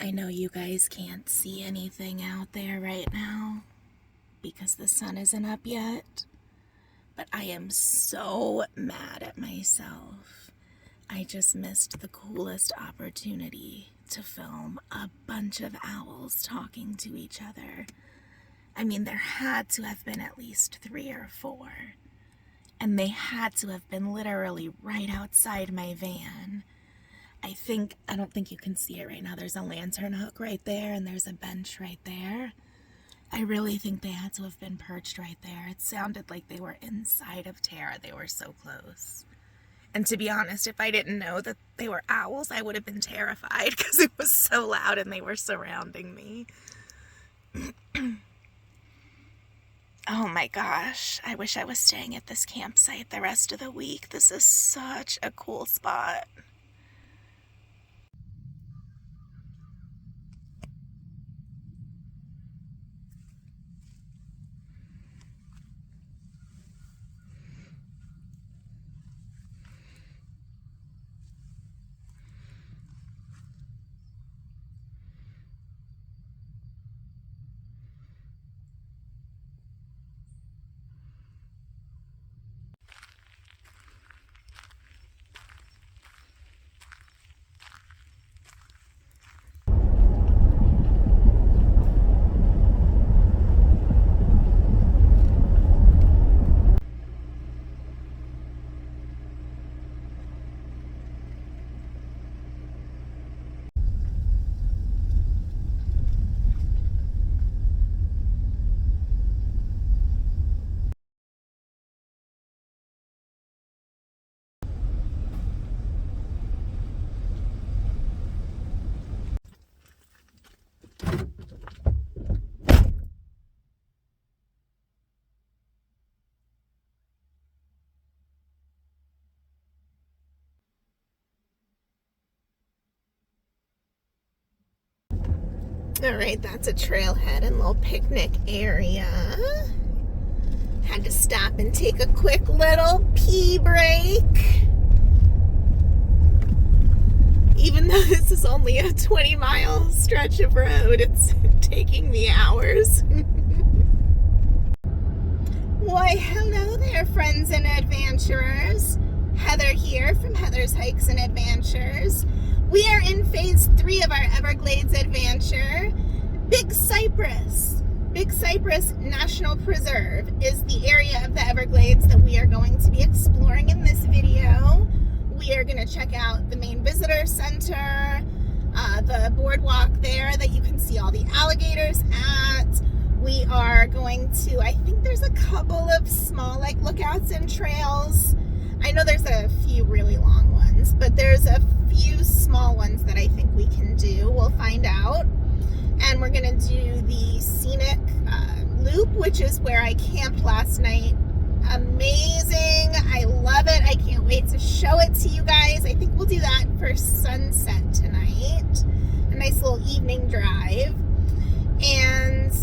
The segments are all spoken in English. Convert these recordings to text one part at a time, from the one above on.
I know you guys can't see anything out there right now because the sun isn't up yet, but I am so mad at myself. I just missed the coolest opportunity to film a bunch of owls talking to each other. I mean, there had to have been at least 3 or 4, and they had to have been literally right outside my van. I don't think you can see it right now. There's a lantern hook right there, and there's a bench right there. I really think they had to have been perched right there. It sounded like they were inside of Tara. They were so close. And to be honest, if I didn't know that they were owls, I would have been terrified because it was so loud and they were surrounding me. Oh my gosh, I wish I was staying at this campsite the rest of the week. This is such a cool spot. All right, that's a trailhead and little picnic area. Had to stop and take a quick little pee break. Even though this is only a 20-mile stretch of road, it's taking me hours. Why, hello there, friends and adventurers. Heather here from Heather's Hikes and Adventures. We are in phase 3 of our Everglades adventure. Big Cypress. Big Cypress National Preserve is the area of the Everglades that we are going to be exploring in this video. We are going to check out the main visitor center, the boardwalk there that you can see all the alligators at. We are going to, I think there's a couple of small lookouts and trails. I know there's a few really long ones, but there's a few small ones that I think we can do. We'll find out. And we're going to do the Scenic loop, which is where I camped last night. Amazing. I love it. I can't wait to show it to you guys. I think we'll do that for sunset tonight. A nice little evening drive. And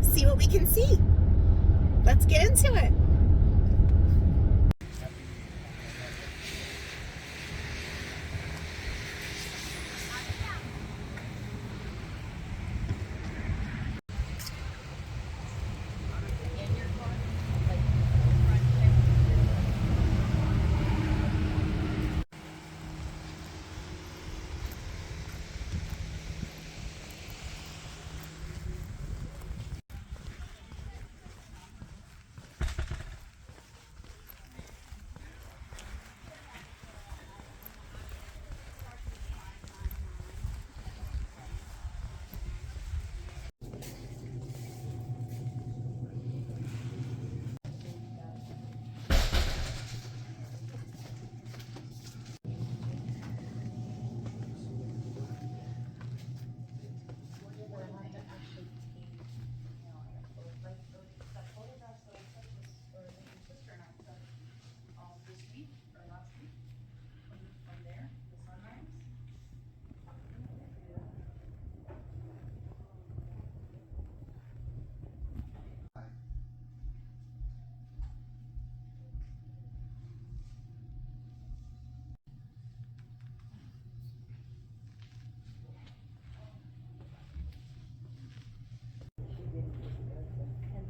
see what we can see. Let's get into it.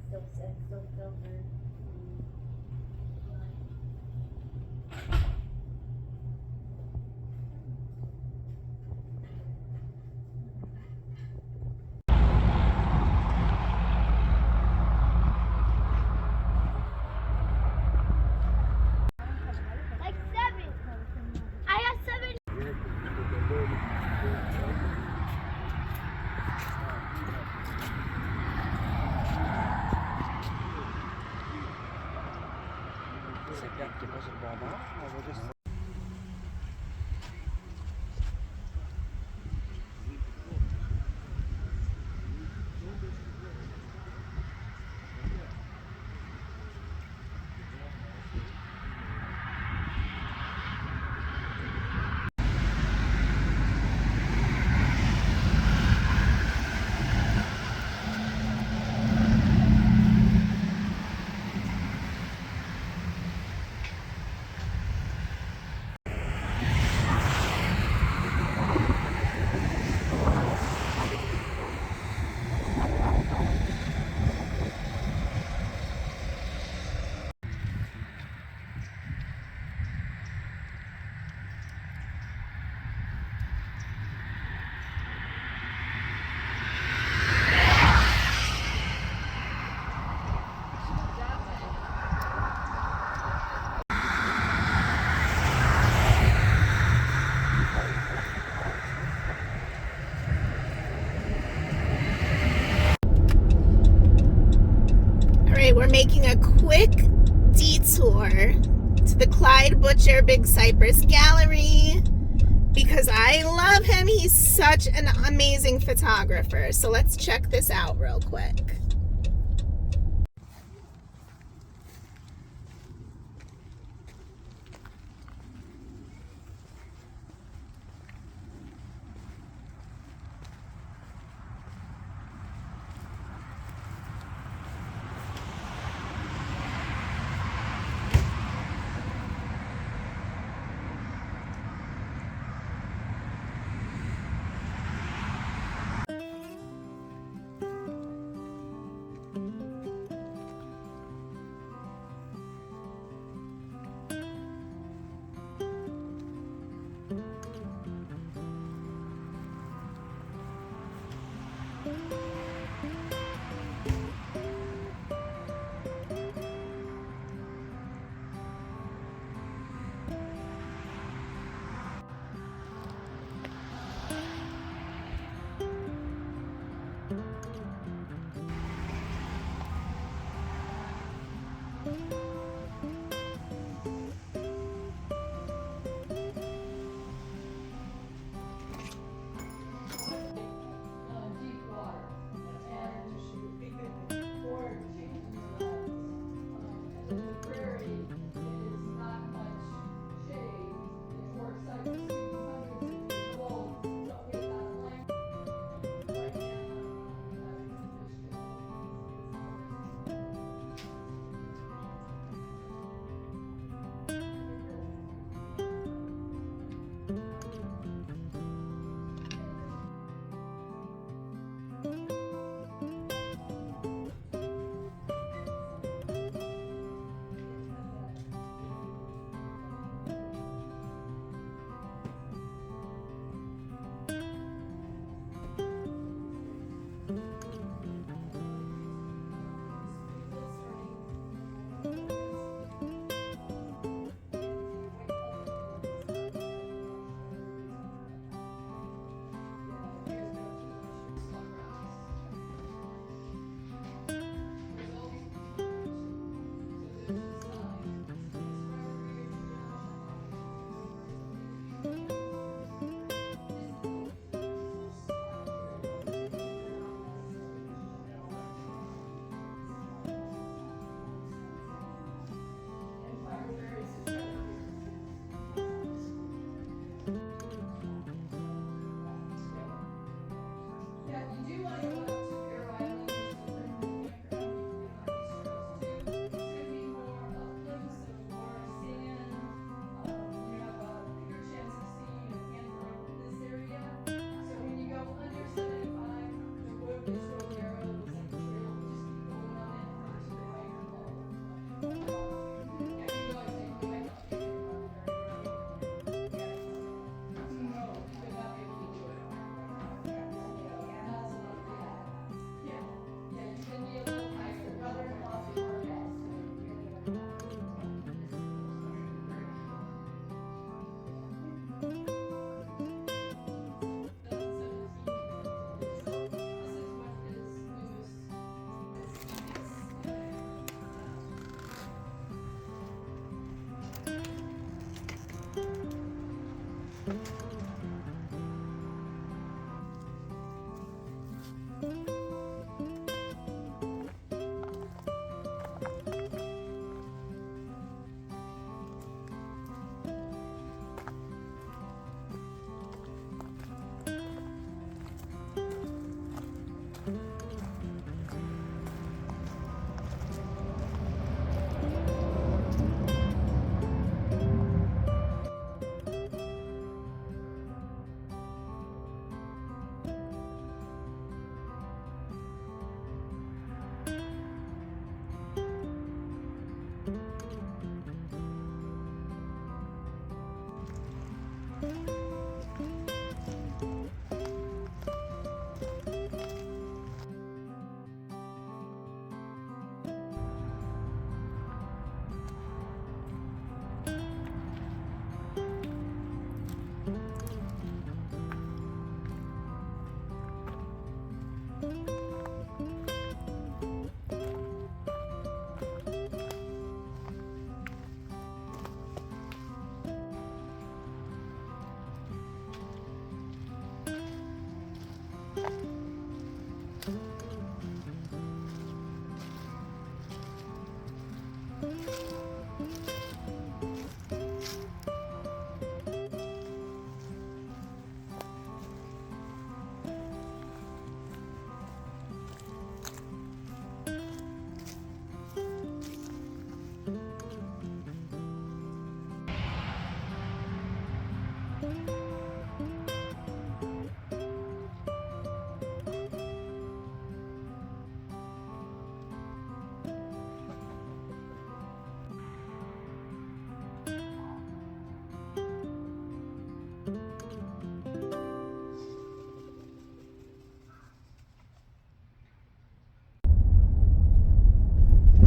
Still filtered. Like 7. I got 7. We're making a quick detour to the Clyde Butcher Big Cypress Gallery because I love him. He's such an amazing photographer. So let's check this out real quick.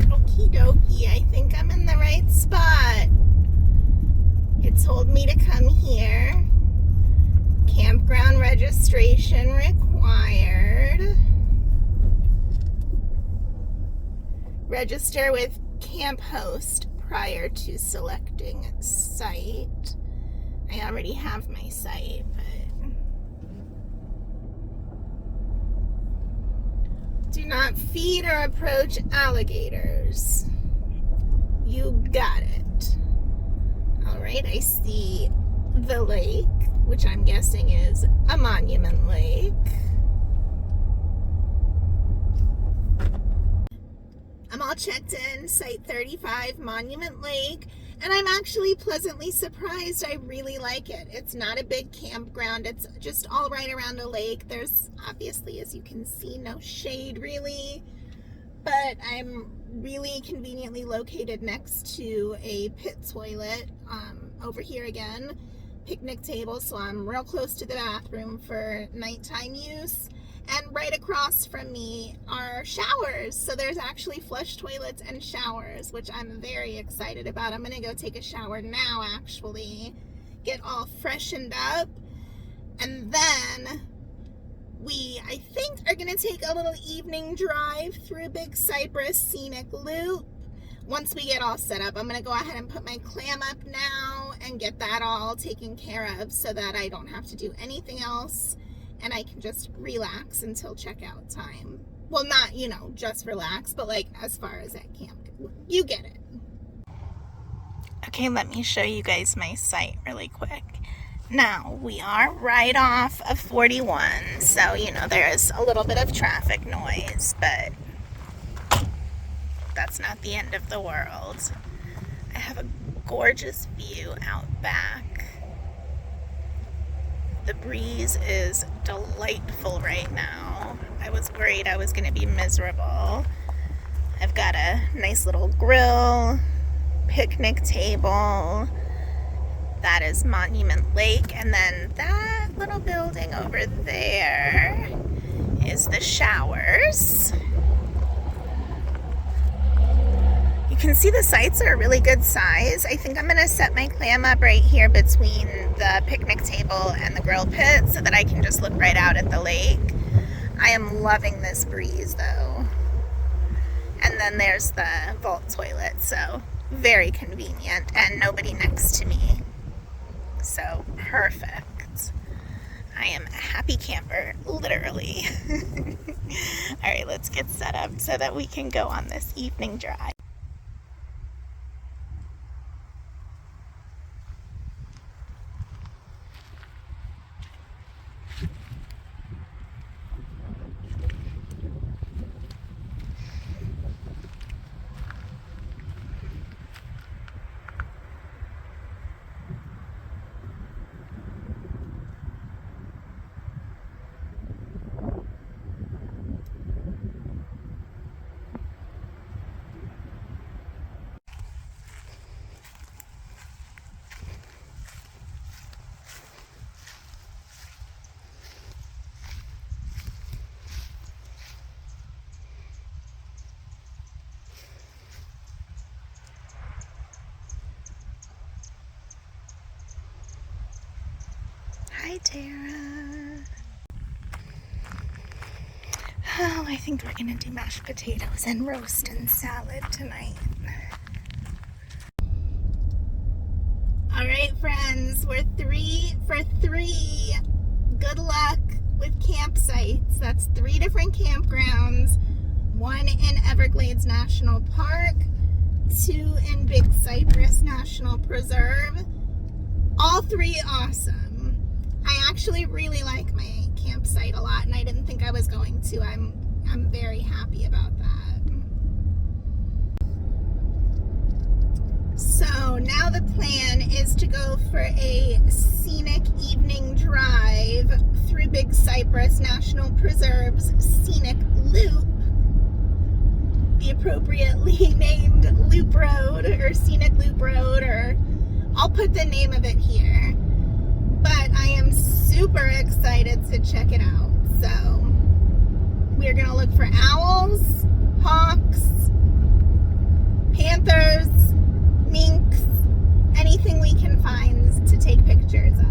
Okie dokie, I think I'm in the right spot. It told me to come here. Campground registration required. Register with camp host prior to selecting site. I already have my site, but do not feed or approach alligators. You got it. All right, I see the lake, which I'm guessing is a monument lake. I'm all checked in, Site 35, Monument Lake, and I'm actually pleasantly surprised. I really like it. It's not a big campground. It's just all right around a lake. There's obviously, as you can see, no shade really, but I'm really conveniently located next to a pit toilet. Over here again, picnic table, so I'm real close to the bathroom for nighttime use. And right across from me are showers. So there's actually flush toilets and showers, which I'm very excited about. I'm gonna go take a shower now, actually, get all freshened up. And then we, I think, are gonna take a little evening drive through Big Cypress Scenic Loop. Once we get all set up, I'm gonna go ahead and put my clam up now and get that all taken care of so that I don't have to do anything else. And I can just relax until checkout time. Well, not, you know, just relax, but like as far as at camp, you get it. Okay, let me show you guys my site really quick. Now, we are right off of 41, so, you know, there is a little bit of traffic noise, but that's not the end of the world. I have a gorgeous view out back. The breeze is delightful right now. I was worried I was going to be miserable. I've got a nice little grill, picnic table. That is Monument Lake. And then that little building over there is the showers. You can see the sites are a really good size. I think I'm gonna set my clam up right here between the picnic table and the grill pit so that I can just look right out at the lake. I am loving this breeze though. And then there's the vault toilet, so very convenient and nobody next to me. So perfect. I am a happy camper, literally. All right, let's get set up so that we can go on this evening drive. Hi, Tara. Oh, I think we're gonna do mashed potatoes and roast and salad tonight. All right, friends, we're 3 for 3. Good luck with campsites. That's 3 different campgrounds. 1 in Everglades National Park, 2 in Big Cypress National Preserve. All 3 awesome. I actually really like my campsite a lot, and I didn't think I was going to. I'm very happy about that. So now the plan is to go for a scenic evening drive through Big Cypress National Preserve's Scenic Loop, the appropriately named Loop Road or Scenic Loop Road, or I'll put the name of it here. But I am super excited to check it out. So we're gonna look for owls, hawks, panthers, minks, anything we can find to take pictures of.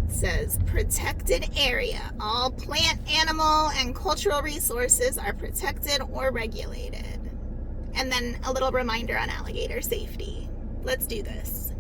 It says protected area. All plant, animal, and cultural resources are protected or regulated. And then a little reminder on alligator safety. Let's do this.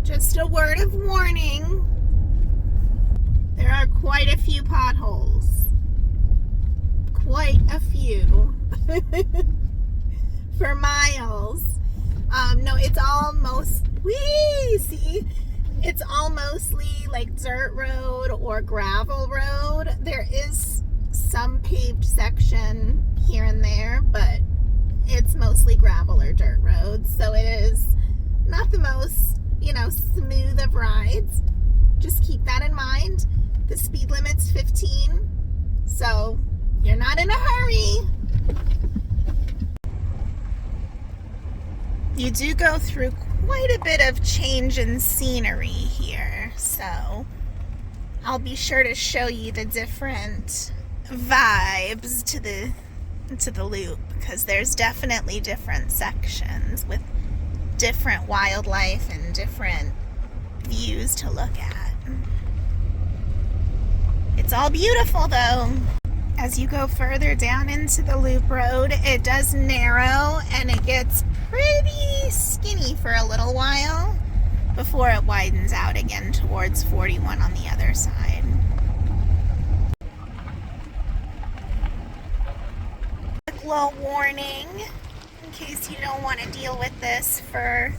Just a word of warning, there are quite a few potholes. quite a few for miles. No, it's almost, see, it's all mostly like dirt road or gravel road. There is some paved section here and there, but it's mostly gravel or dirt roads. So it is not the most, smooth of rides. Just keep that in mind. The speed limit's 15, so you're not in a hurry. You do go through quite a bit of change in scenery here, so I'll be sure to show you the different vibes to the loop, because there's definitely different sections with different wildlife and different views to look at. It's all beautiful though. As you go further down into the loop road, it does narrow and it gets pretty skinny for a little while before it widens out again towards 41 on the other side. Quick little warning in case you don't want to deal with this for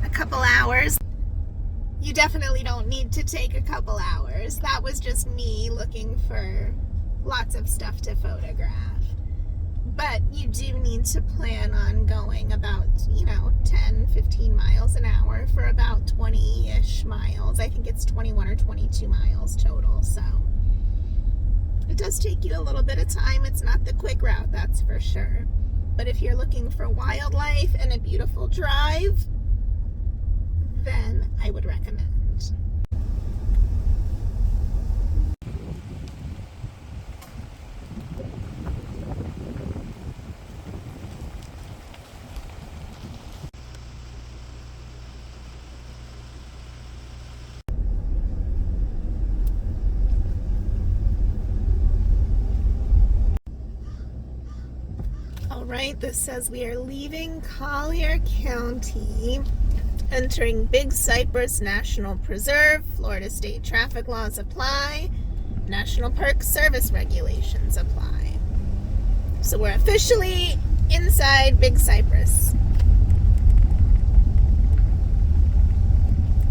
a couple hours. You definitely don't need to take a couple hours. That was just me looking for lots of stuff to photograph. But you do need to plan on going about, 10, 15 miles an hour for about 20-ish miles. I think it's 21 or 22 miles total, so it does take you a little bit of time. It's not the quick route, that's for sure. But if you're looking for wildlife and a beautiful drive, then I would recommend. Alright, this says we are leaving Collier County, entering Big Cypress National Preserve. Florida state traffic laws apply. National Park service regulations apply. So we're officially inside Big Cypress.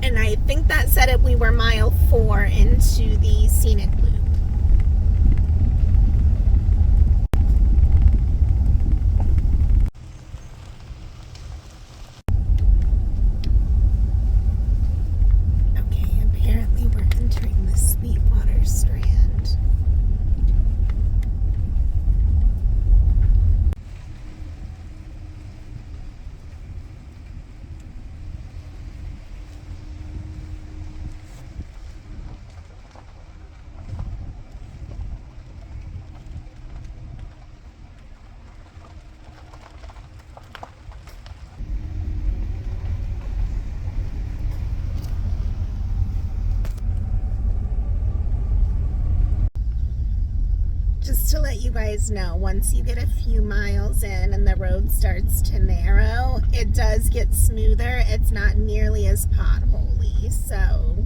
And I think that said it, we were mile 4 into the Scenic loop. Just to let you guys know, once you get a few miles in and the road starts to narrow, it does get smoother. It's not nearly as potholy, so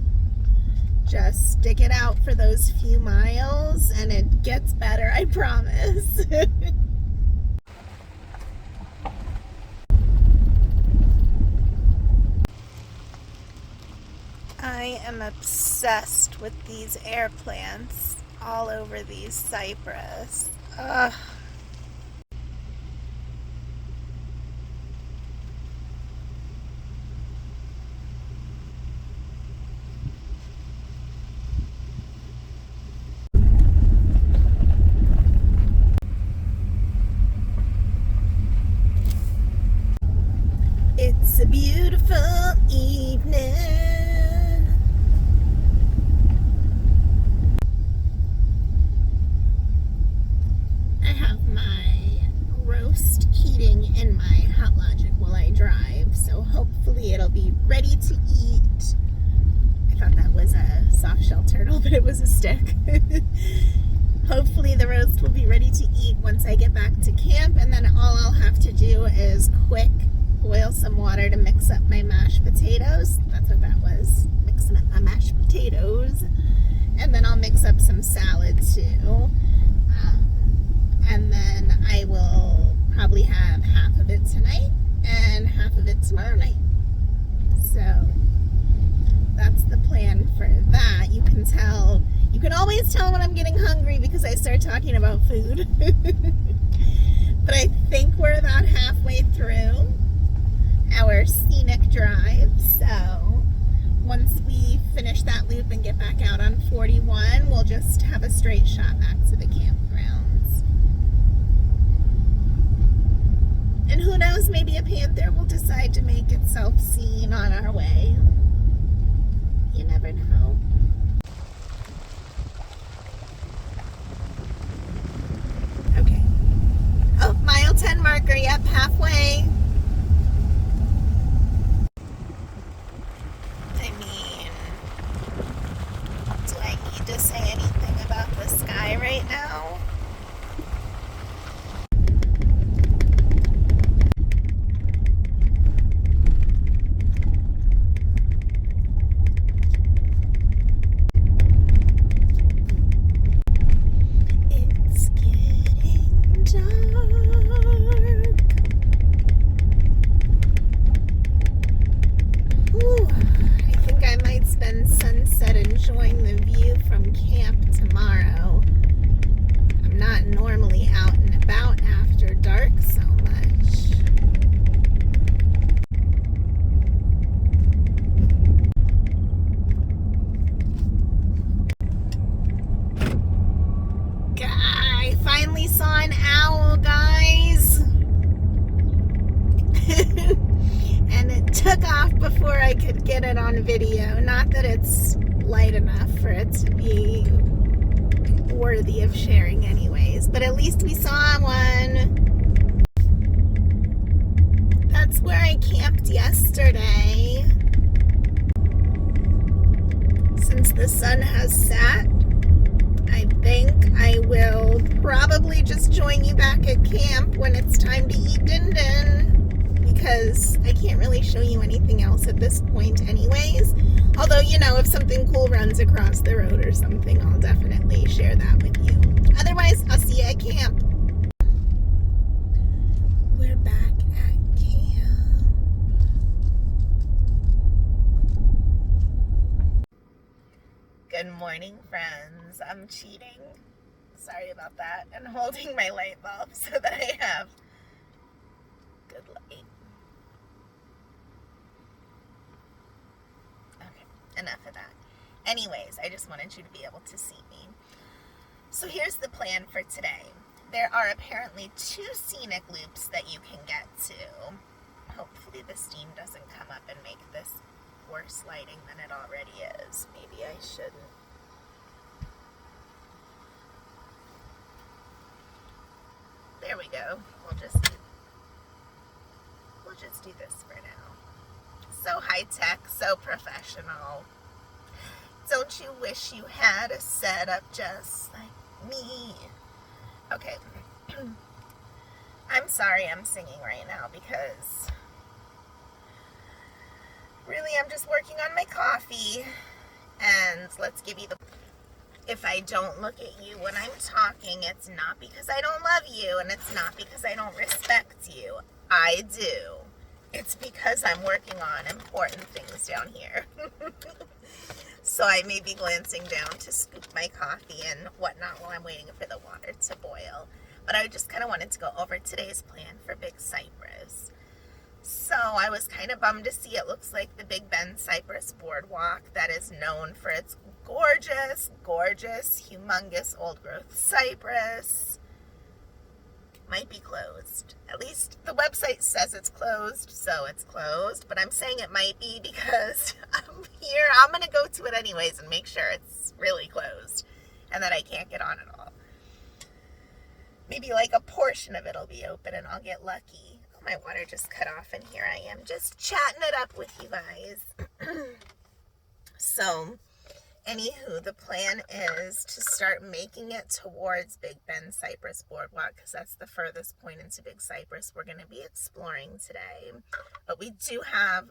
just stick it out for those few miles and it gets better, I promise. I am obsessed with these air plants all over these cypress. Ugh. It's a beautiful evening. In my Hot Logic while I drive, so hopefully it'll be ready to eat. I thought that was a soft shell turtle, but it was a stick. Hopefully the roast will be ready to eat once I get back to camp, and then all I'll have to do is quick boil some water to mix up my mashed potatoes. That's what that was, mixing up my mashed potatoes. And then I'll mix up some salad too. half of it tomorrow night. So that's the plan for that. You can always tell when I'm getting hungry because I start talking about food. But I think we're about halfway through our scenic drive. So once we finish that loop and get back out on 41, we'll just have a straight shot back to the campgrounds. And who knows, maybe a panther will decide to make itself seen on our way. You never know. Okay. Oh, mile 10 marker, yep, halfway. I mean, do I need to say anything about the sky right now? Sunset enjoying the view from camp tomorrow. I'm not normally out and about after dark so much. I finally saw an owl, guys. And it took off before I could get it on video. Not that it's light enough for it to be worthy of sharing anyways, but at least we saw one. That's where I camped yesterday. Since the sun has set, I think I will probably just join you back at camp when it's time to eat din-din, because I can't really show you anything else at this point anyways. Although, you know, if something cool runs across the road or something, I'll definitely share that with you. Otherwise, I'll see you at camp. We're back at camp. Good morning, friends. I'm cheating. Sorry about that. And holding my light bulb so that I have good light. Enough of that. Anyways, I just wanted you to be able to see me. So here's the plan for today. There are apparently 2 scenic loops that you can get to. Hopefully the steam doesn't come up and make this worse lighting than it already is. Maybe I shouldn't. There we go. We'll just do this for now. So high-tech, so professional. Don't you wish you had a setup just like me? Okay. I'm sorry I'm singing right now because really I'm just working on my coffee. And let's give you the... If I don't look at you when I'm talking, it's not because I don't love you, and it's not because I don't respect you. I do. It's because I'm working on important things down here. So I may be glancing down to scoop my coffee and whatnot while I'm waiting for the water to boil. But I just kind of wanted to go over today's plan for Big Cypress. So I was kind of bummed to see it looks like the Big Cypress boardwalk that is known for its gorgeous, humongous old-growth cypress might be closed. At least the website says it's closed, so it's closed. But I'm saying it might be because I'm here. I'm going to go to it anyways and make sure it's really closed and that I can't get on at all. Maybe like a portion of it will be open and I'll get lucky. Oh, my water just cut off and here I am just chatting it up with you guys. So... Anywho, the plan is to start making it towards Big Cypress Boardwalk because that's the furthest point into Big Cypress we're going to be exploring today. But we do have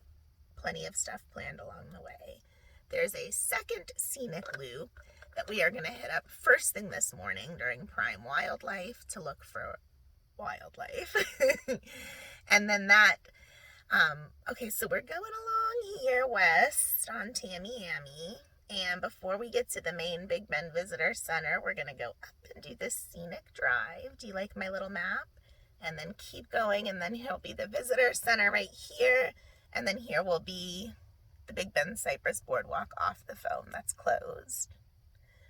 plenty of stuff planned along the way. There's a second scenic loop that we are going to hit up first thing this morning during prime wildlife to look for wildlife. And then that Okay, so we're going along here west on Tamiami, and before we get to the main Big Bend Visitor Center, we're gonna go up and do this scenic drive. Do you like my little map? And then keep going, and then here'll be the Visitor Center right here, and then here will be the Big Bend Cypress Boardwalk off the foam that's closed.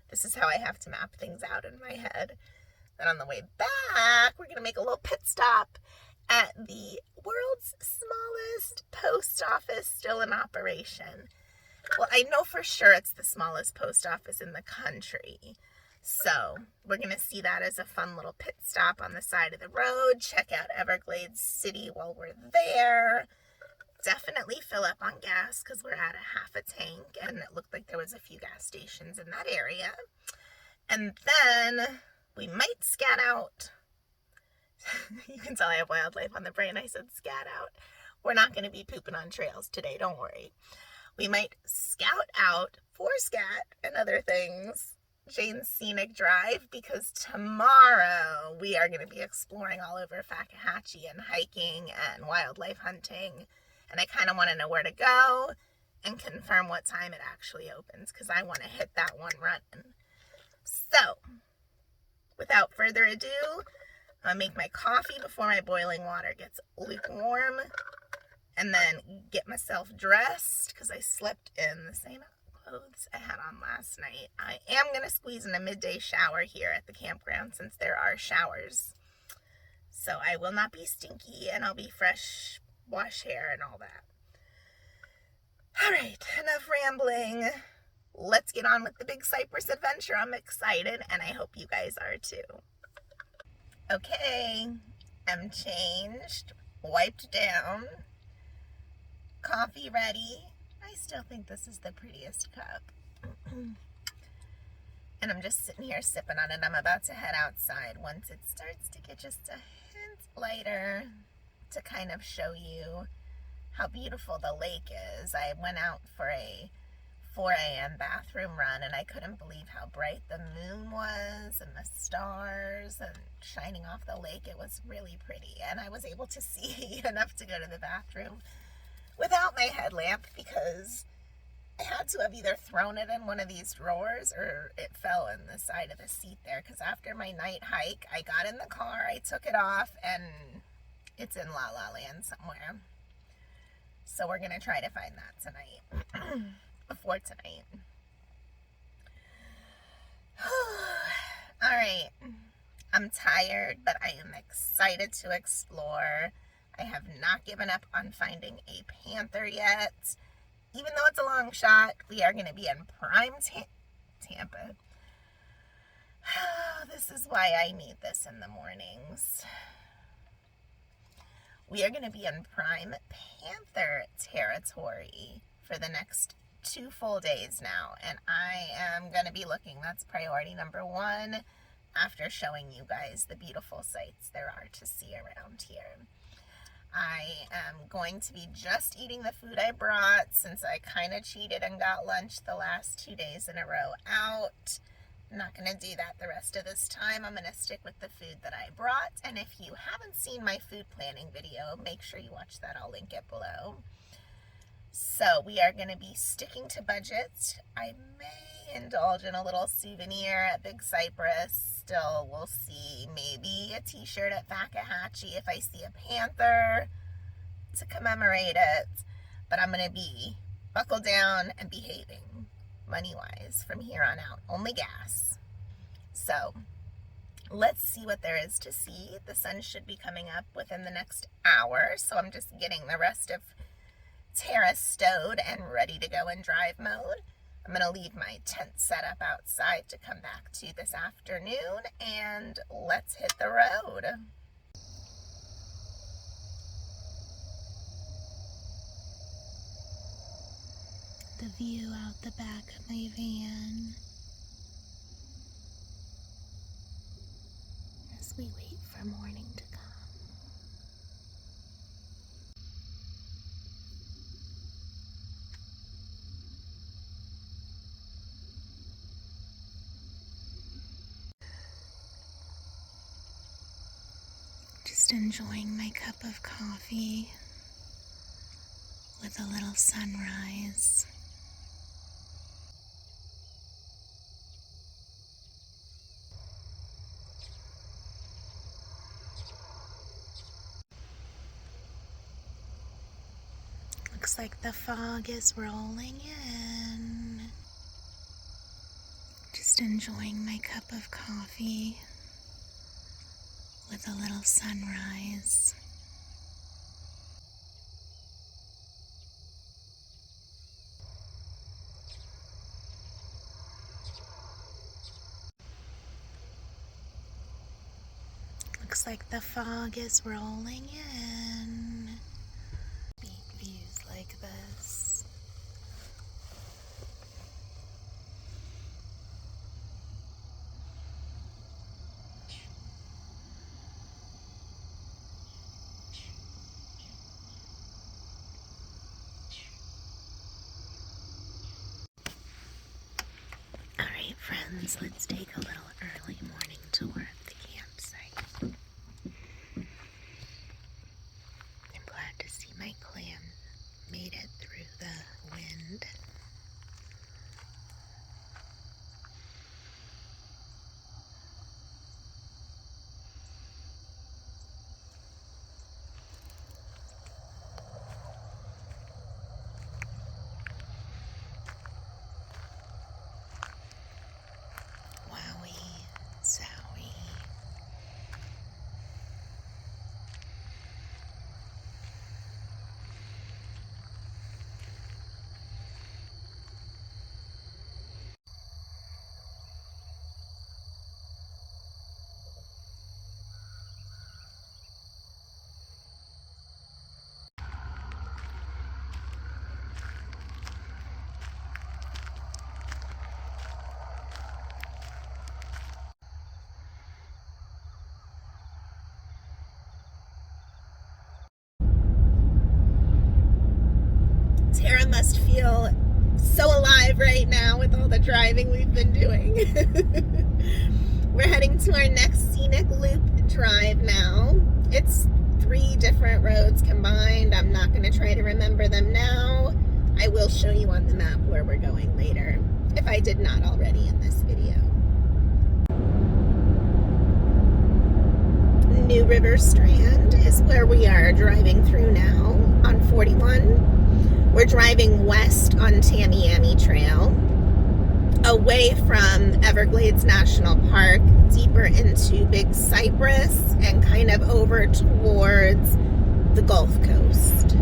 This is how I have to map things out in my head. Then on the way back, we're gonna make a little pit stop at the world's smallest post office still in operation. Well, I know for sure it's the smallest post office in the country. So we're going to see that as a fun little pit stop on the side of the road. Check out Everglades City while we're there. Definitely fill up on gas because we're at a half a tank, and it looked like there was a few gas stations in that area. And then we might scat out. You can tell I have wildlife on the brain. I said scat out. We're not going to be pooping on trails today, don't worry. We might scout out for scat and other things Jane's Scenic Drive, because tomorrow we are going to be exploring all over Fakahatchee and hiking and wildlife hunting. And I kind of want to know where to go and confirm what time it actually opens, because I want to hit that one running. So, without further ado, I'll make my coffee before my boiling water gets lukewarm, and then get myself dressed because I slept in the same clothes I had on last night. I am going to squeeze in a midday shower here at the campground since there are showers. So I will not be stinky, and I'll be fresh, wash hair and all that. All right, enough rambling. Let's get on with the Big Cypress adventure. I'm excited, and I hope you guys are too. Okay, I'm changed, wiped down, coffee ready. I still think this is the prettiest cup. And I'm just sitting here sipping on it. I'm about to head outside once it starts to get just a hint lighter to kind of show you how beautiful the lake is. I went out for a 4 a.m. bathroom run, and I couldn't believe how bright the moon was and the stars and shining off the lake. It was really pretty, and I was able to see enough to go to the bathroom without my headlamp because I had to have either thrown it in one of these drawers or it fell in the side of the seat there, because after my night hike, I got in the car, I took it off, and it's in La La Land somewhere. So we're going to try to find that tonight. Before tonight. All right. I'm tired, but I am excited to explore. I have not given up on finding a panther yet. Even though it's a long shot, we are going to be in prime Tampa. This is why I need this in the mornings. We are going to be in prime panther territory for the next 2 full days now, and I am going to be looking. That's priority number 1 after showing you guys the beautiful sights there are to see around here. I am going to be just eating the food I brought since I kind of cheated and got lunch the last 2 days in a row out. I'm not going to do that the rest of this time. I'm going to stick with the food that I brought, and if you haven't seen my food planning video, make sure you watch that. I'll link it below. So we are going to be sticking to budget. I may indulge in a little souvenir at Big Cypress. Still, we'll see. Maybe a t-shirt at Fakahatchee if I see a panther to commemorate it. But I'm going to be buckled down and behaving money-wise from here on out. Only gas. So let's see what there is to see. The sun should be coming up within the next hour. So I'm just getting the rest of Terrace stowed and ready to go in drive mode. I'm going to leave my tent set up outside to come back to this afternoon, and let's hit the road. The view out the back of my van as we wait for morning to come. Just enjoying my cup of coffee. with a little sunrise. Looks like the fog is rolling in. Just enjoying my cup of coffee with a little sunrise. Looks like the fog is rolling in. Beach views like this. All right, friends, let's take a little early morning tour of the campsite. I'm glad to see my clan made it through the wind. Wowie, zowie. Tara must feel so alive right now with all the driving we've been doing. We're heading to our next scenic loop drive now. It's 3 different roads combined. I'm not going to try to remember them now. I will show you on the map where we're going later, if I did not already in this video. New River Strand is where we are driving through now on 41. We're driving west on Tamiami Trail, away from Everglades National Park, deeper into Big Cypress, and kind of over towards the Gulf Coast.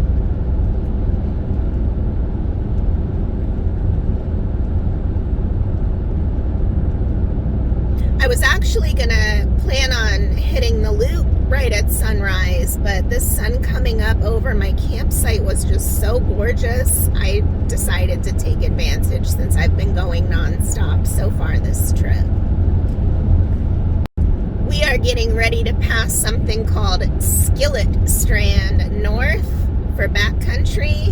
I was actually gonna plan on hitting the loop right at sunrise, but the sun coming up over my campsite was just so gorgeous. I decided to take advantage since I've been going nonstop so far this trip. We are getting ready to pass something called Skillet Strand North for backcountry,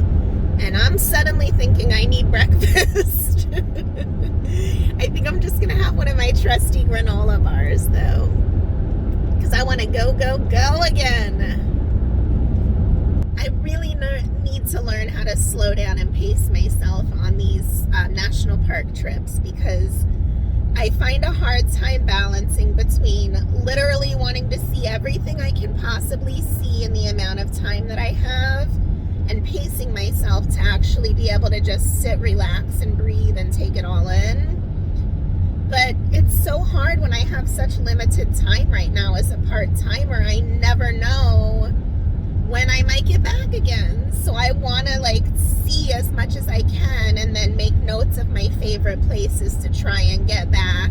and I'm suddenly thinking I need breakfast. I think I'm just gonna have one of my trusty granola bars though, because I want to go again. I really need to learn how to slow down and pace myself on these national park trips, because I find a hard time balancing between literally wanting to see everything I can possibly see in the amount of time that I have, and pacing myself to actually be able to just sit, relax, and breathe and take it all in. But it's so hard when I have such limited time right now as a part-timer. I never know when I might get back again. So I want to see as much as I can and then make notes of my favorite places to try and get back,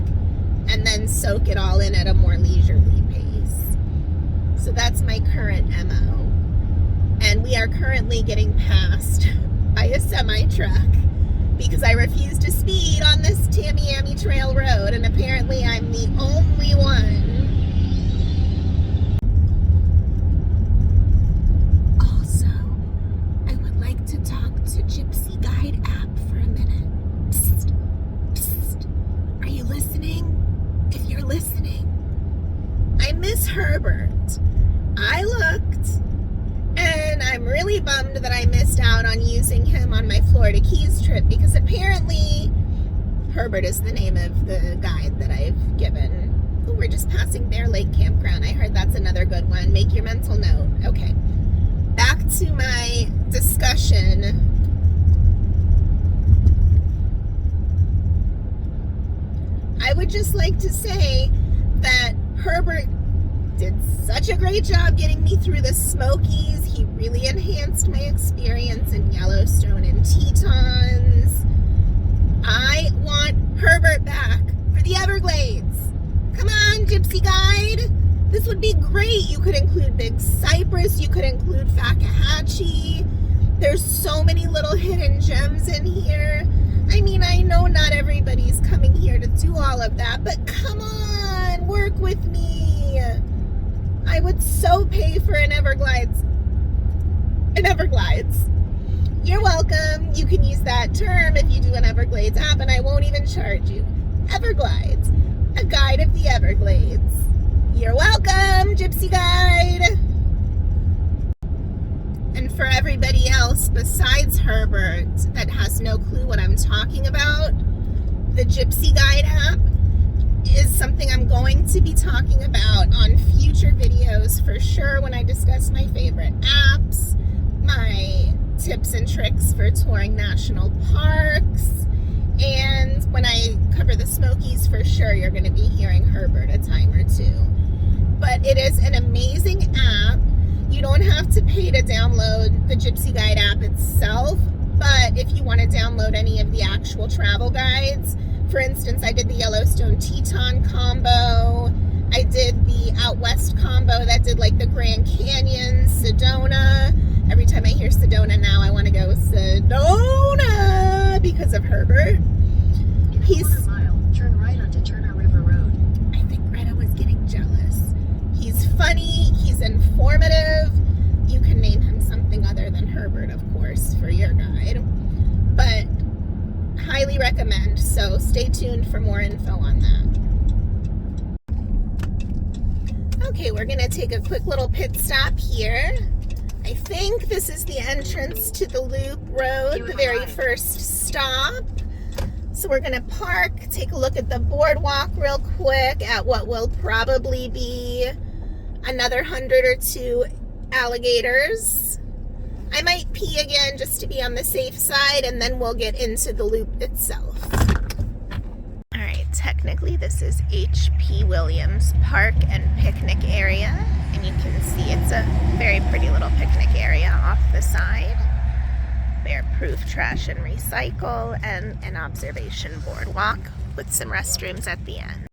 and then soak it all in at a more leisurely pace. So that's my current MO. And we are currently getting passed by a semi-truck because I refuse to speed on this Tamiami Trail road, and apparently I'm the only one. Also, I would like to talk to Gypsy Guide app for a minute. Psst, psst. Are you listening? If you're listening, I miss Herbert. I looked, and I'm really bummed bummed that I missed out on using him on my Florida Keys trip because apparently Herbert is the name of the guide that I've given. Oh, we're just passing Bear Lake Campground. I heard that's another good one. Make your mental note. Okay. Back to my discussion. I would just like to say that Herbert did such a great job getting me through the Smokies. He really enhanced my experience in Yellowstone and Tetons. I want Herbert back for the Everglades. Come on, Gypsy Guide. This would be great. You could include Big Cypress. You could include Fakahatchee. There's so many little hidden gems in here. I mean, I know not everybody's coming here to do all of that, but come on, work with me. I would so pay for an Everglades. An Everglades. You're welcome. You can use that term if you do an Everglades app, and I won't even charge you. Everglades, a guide of the Everglades. You're welcome, Gypsy Guide. And for everybody else besides Herbert that has no clue what I'm talking about, the Gypsy Guide app is something I'm going to be talking about on future videos for sure when I discuss my favorite apps, my tips and tricks for touring national parks, and when I cover the Smokies for sure you're going to be hearing Herbert a time or two. But it is an amazing app. You don't have to pay to download the Gypsy Guide app itself, but if you want to download any of the actual travel guides, for instance, I did the Yellowstone Teton combo, I did the Out West combo that did like the Grand Canyon, Sedona. Every time I hear Sedona now, I want to go Sedona because of Herbert. He's turn right onto Turner River Road. I think Greta was getting jealous. He's funny, he's informative. You can name him something other than Herbert, of course, for your guide. But highly recommend, so stay tuned for more info on that. Okay, we're gonna take a quick little pit stop here. I think this is the entrance to the Loop Road, the very first stop. So we're gonna park, take a look at the boardwalk real quick at what will probably be another 100 or 2 alligators. I might pee again just to be on the safe side, and then we'll get into the loop itself. All right, technically this is H.P. Williams Park and Picnic Area, and you can see it's a very pretty little picnic area off the side. Bear-proof trash and recycle, and an observation boardwalk with some restrooms at the end.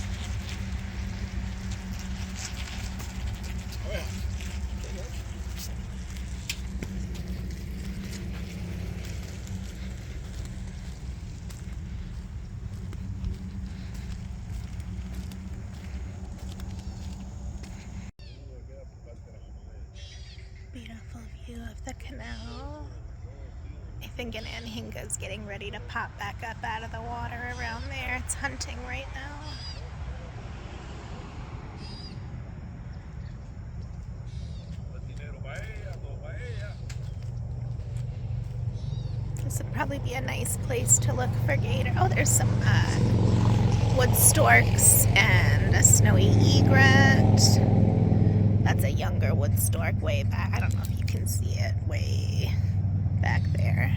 Beautiful view of the canal. I think an anhinga's getting ready to pop back up out of the water around there. It's hunting right now. This would probably be a nice place to look for gator. Oh, there's some wood storks and a snowy egret. That's a younger wood stork way back. I don't know if you can see it way back there.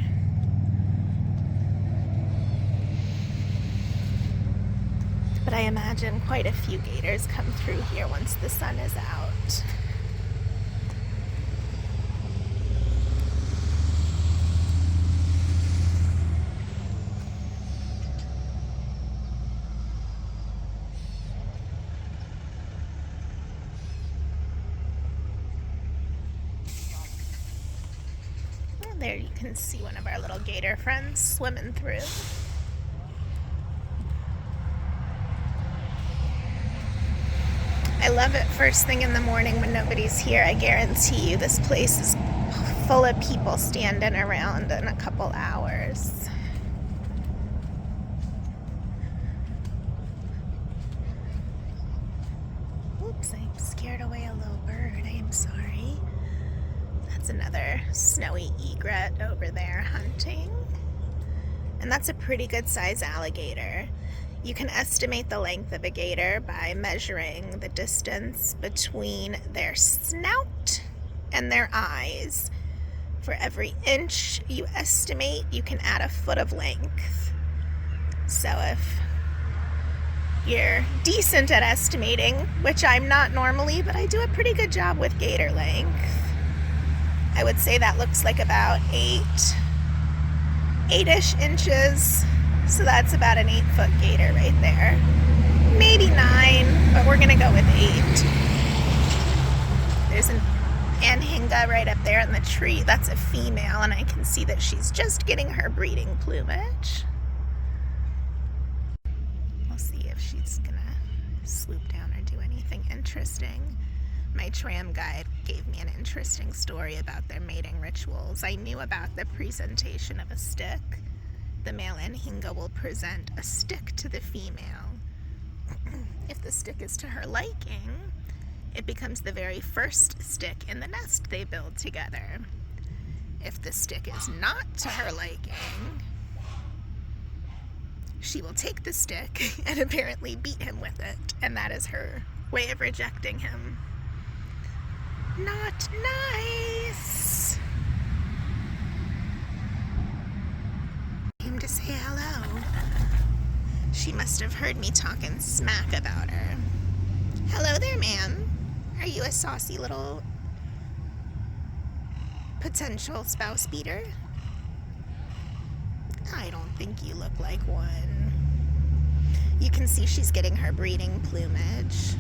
But I imagine quite a few gators come through here once the sun is out. There you can see one of our little gator friends swimming through. I love it first thing in the morning when nobody's here. I guarantee you this place is full of people standing around in a couple hours. Oops, I scared away a little bird. I am sorry. That's There's another snowy egret over there hunting. And that's a pretty good size alligator. You can estimate the length of a gator by measuring the distance between their snout and their eyes. For every inch you estimate, you can add a foot of length. So if you're decent at estimating, which I'm not normally, but I do a pretty good job with gator length, I would say that looks like about 8-ish inches. So that's about an 8-foot gator right there. Maybe 9, but we're gonna go with 8. There's an anhinga right up there in the tree. That's a female, and I can see that she's just getting her breeding plumage. We'll see if she's gonna swoop down or do anything interesting. My tram guide gave me an interesting story about their mating rituals. I knew about the presentation of a stick. The male anhinga will present a stick to the female. If the stick is to her liking, it becomes the very first stick in the nest they build together. If the stick is not to her liking, she will take the stick and apparently beat him with it, and that is her way of rejecting him. Not nice. Came to say hello. She must have heard me talking smack about her. Hello there, ma'am. Are you a saucy little potential spouse beater? I don't think you look like one. You can see she's getting her breeding plumage.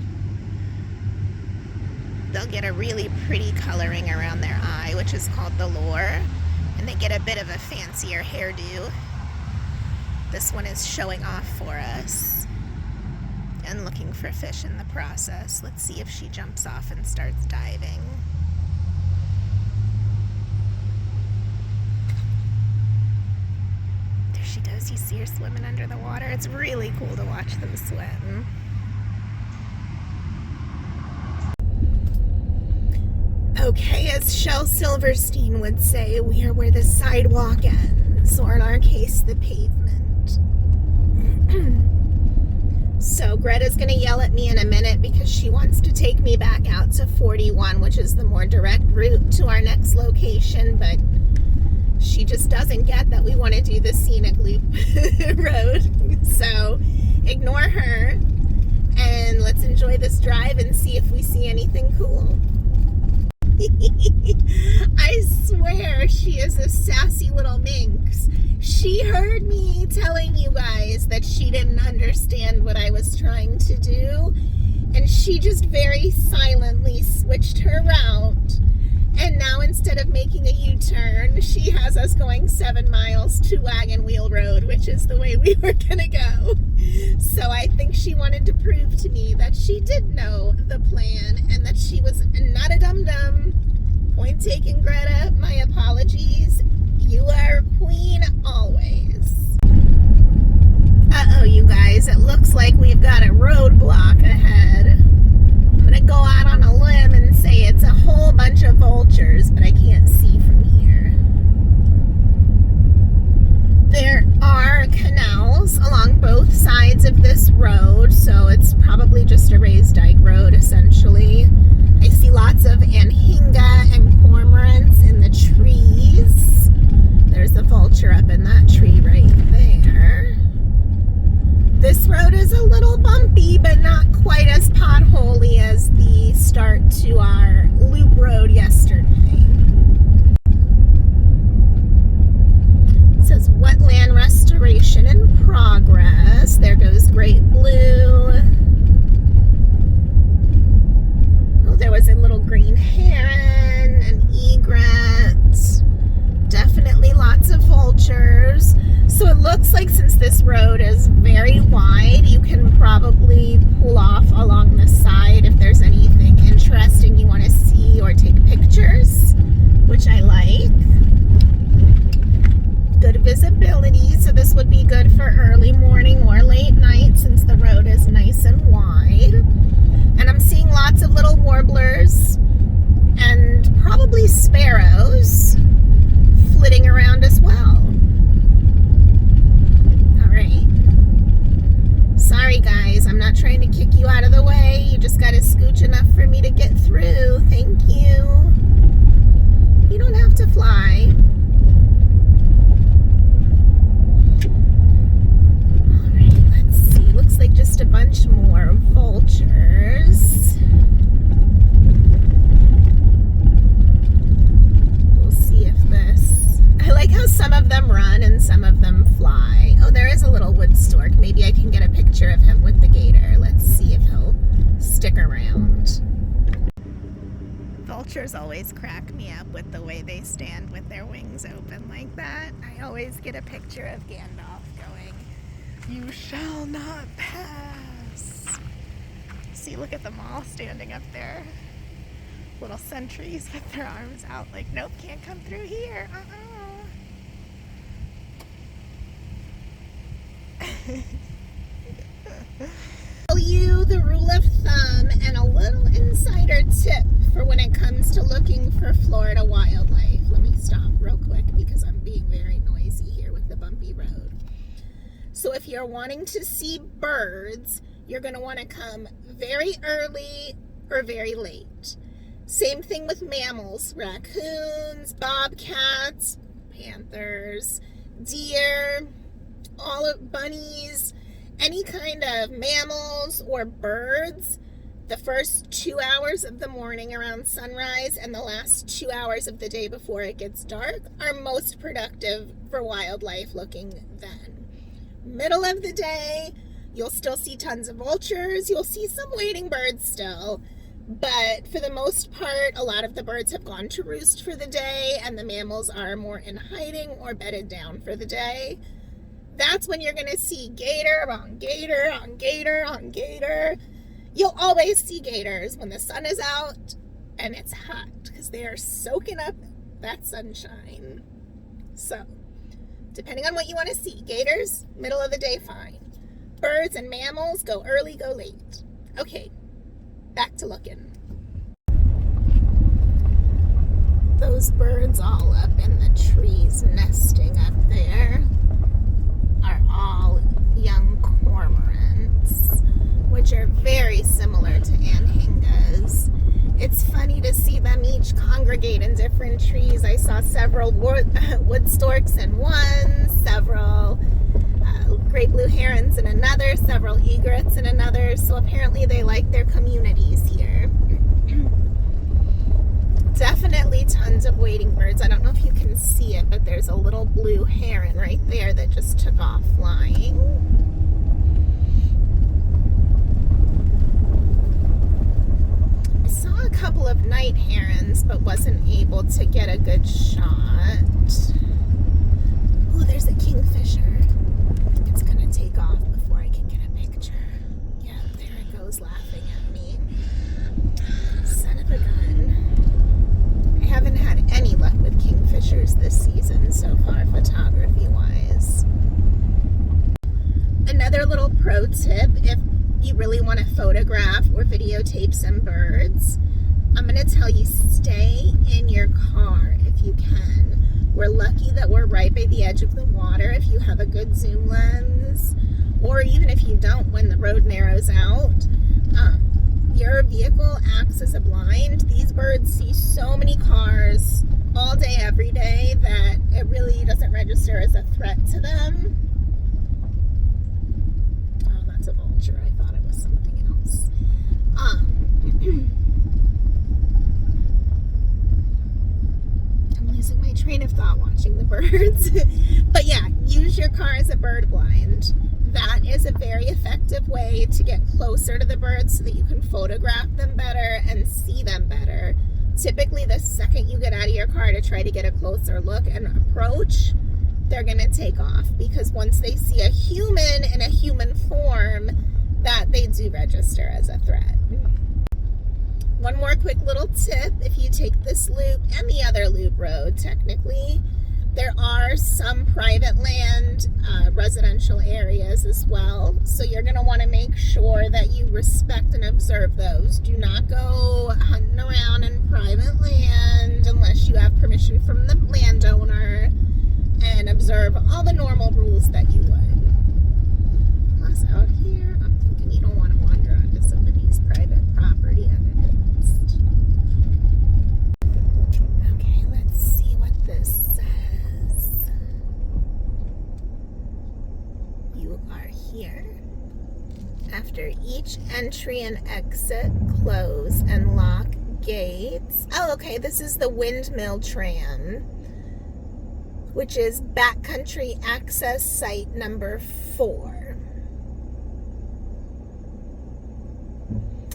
They'll get a really pretty coloring around their eye, which is called the lure, and they get a bit of a fancier hairdo. This one is showing off for us and looking for fish in the process. Let's see if she jumps off and starts diving. There she goes. You see her swimming under the water. It's really cool to watch them swim. Okay, as Shel Silverstein would say, we are where the sidewalk ends, or in our case, the pavement. So Greta's going to yell at me in a minute because she wants to take me back out to 41, which is the more direct route to our next location, but she just doesn't get that we want to do the Scenic Loop road. So ignore her, and let's enjoy this drive and see if we see anything cool. I swear she is a sassy little minx. She heard me telling you guys that she didn't understand what I was trying to do, and she just very silently switched her route. And now instead of making a U-turn, she has us going 7 miles to Wagon Wheel Road, which is the way we were gonna go. So I think she wanted to prove to me that she did know the plan and that she was not a dum-dum. Point taken, Greta. My apologies. You are queen always. Uh-oh, you guys. It looks like we've got a roadblock ahead. I'm gonna go out on a limb and say it's a whole bunch of vultures, but I can't see from here. There are canals along both sides of this road, so it's probably just a raised dike road, essentially. I see lots of anhinga and cormorants in the trees. There's a vulture up in that tree right there. This road is a little bumpy, but not quite as potholy as the start to our loop road yesterday. It says wetland restoration in progress. There goes Great Blue. Oh, there was a little green heron, an egret. Definitely lots of vultures. So it looks like since this road is very wide, you can probably pull off along the side if there's anything interesting you want to see or take pictures, which I like. Good visibility, so this would be good for early morning or late night since the road is nice and wide. And I'm seeing lots of little warblers and and probably sparrows flitting around as well. All right. Sorry guys, I'm not trying to kick you out of the way. You just got to scooch enough for me to get through. Thank you. You don't have to fly. All right, let's see. Looks like just a bunch more vultures. We'll see if this... I like how some of them run and some of them fly. Oh, there is a little wood stork. Maybe I can get a picture of him with the gator. Let's see if he'll stick around. Vultures always crack me up with the way they stand with their wings open like that. I always get a picture of Gandalf going, "You shall not pass." See, look at them all standing up there. Little sentries with their arms out like, nope, can't come through here. Tell you the rule of thumb and a little insider tip for when it comes to looking for Florida wildlife. Let me stop real quick because I'm being very noisy here with the bumpy road. So if you're wanting to see birds, you're going to want to come very early or very late. Same thing with mammals: raccoons, bobcats, panthers, deer, all of bunnies, any kind of mammals or birds. The first 2 hours of the morning around sunrise and the last 2 hours of the day before it gets dark are most productive for wildlife looking then. Middle of the day, you'll still see tons of vultures. You'll see some wading birds still. But for the most part, a lot of the birds have gone to roost for the day and the mammals are more in hiding or bedded down for the day. That's when you're going to see gator on gator on gator on gator. You'll always see gators when the sun is out and it's hot because they are soaking up that sunshine. So, depending on what you want to see, gators, middle of the day, fine. Birds and mammals, go early, go late. Okay, back to looking. Those birds all up in the trees nesting up there are all young cormorants, which are very similar to anhingas. It's funny to see them each congregate in different trees. I saw several wood storks in one, several gray blue herons in another, several egrets in another. So apparently they like their communities here. Definitely tons of wading birds. I don't know if you can see it, but there's a little blue heron right there that just took off flying. I saw a couple of night herons, but wasn't able to get a good shot. Ooh, there's a kingfisher. I think it's gonna take off before I can get a picture. Yeah, there it goes laughing at me. Son of a gun. I haven't had any luck with kingfishers this season so far, photography-wise. Another little pro tip, if you really want to photograph or videotape some birds, I'm going to tell you, stay in your car if you can. We're lucky that we're right by the edge of the water if you have a good zoom lens, or even if you don't, when the road narrows out. Your vehicle acts as a blind. These birds see so many cars all day, every day, that it really doesn't register as a threat to them. Oh, that's a vulture. I thought it was something else. I'm losing my train of thought watching the birds. But yeah, use your car as a bird blind. That is a very effective way to get closer to the birds so that you can photograph them better and see them better. Typically, the second you get out of your car to try to get a closer look and approach, they're going to take off, because once they see a human in a human form, that they do register as a threat. One more quick little tip: if you take this loop and the other loop road, technically, there are some private land, residential areas as well. So you're going to want to make sure that you respect and observe those. Do not go hunting around in private land unless you have permission from the landowner, and observe all the normal rules that you would. Plus out here, I'm thinking you don't want to wander onto somebody's private property unannounced. Okay, let's see what this says. You are here. After each entry and exit, close and lock gates. Oh, okay, this is the windmill tram, which is backcountry access site number 4.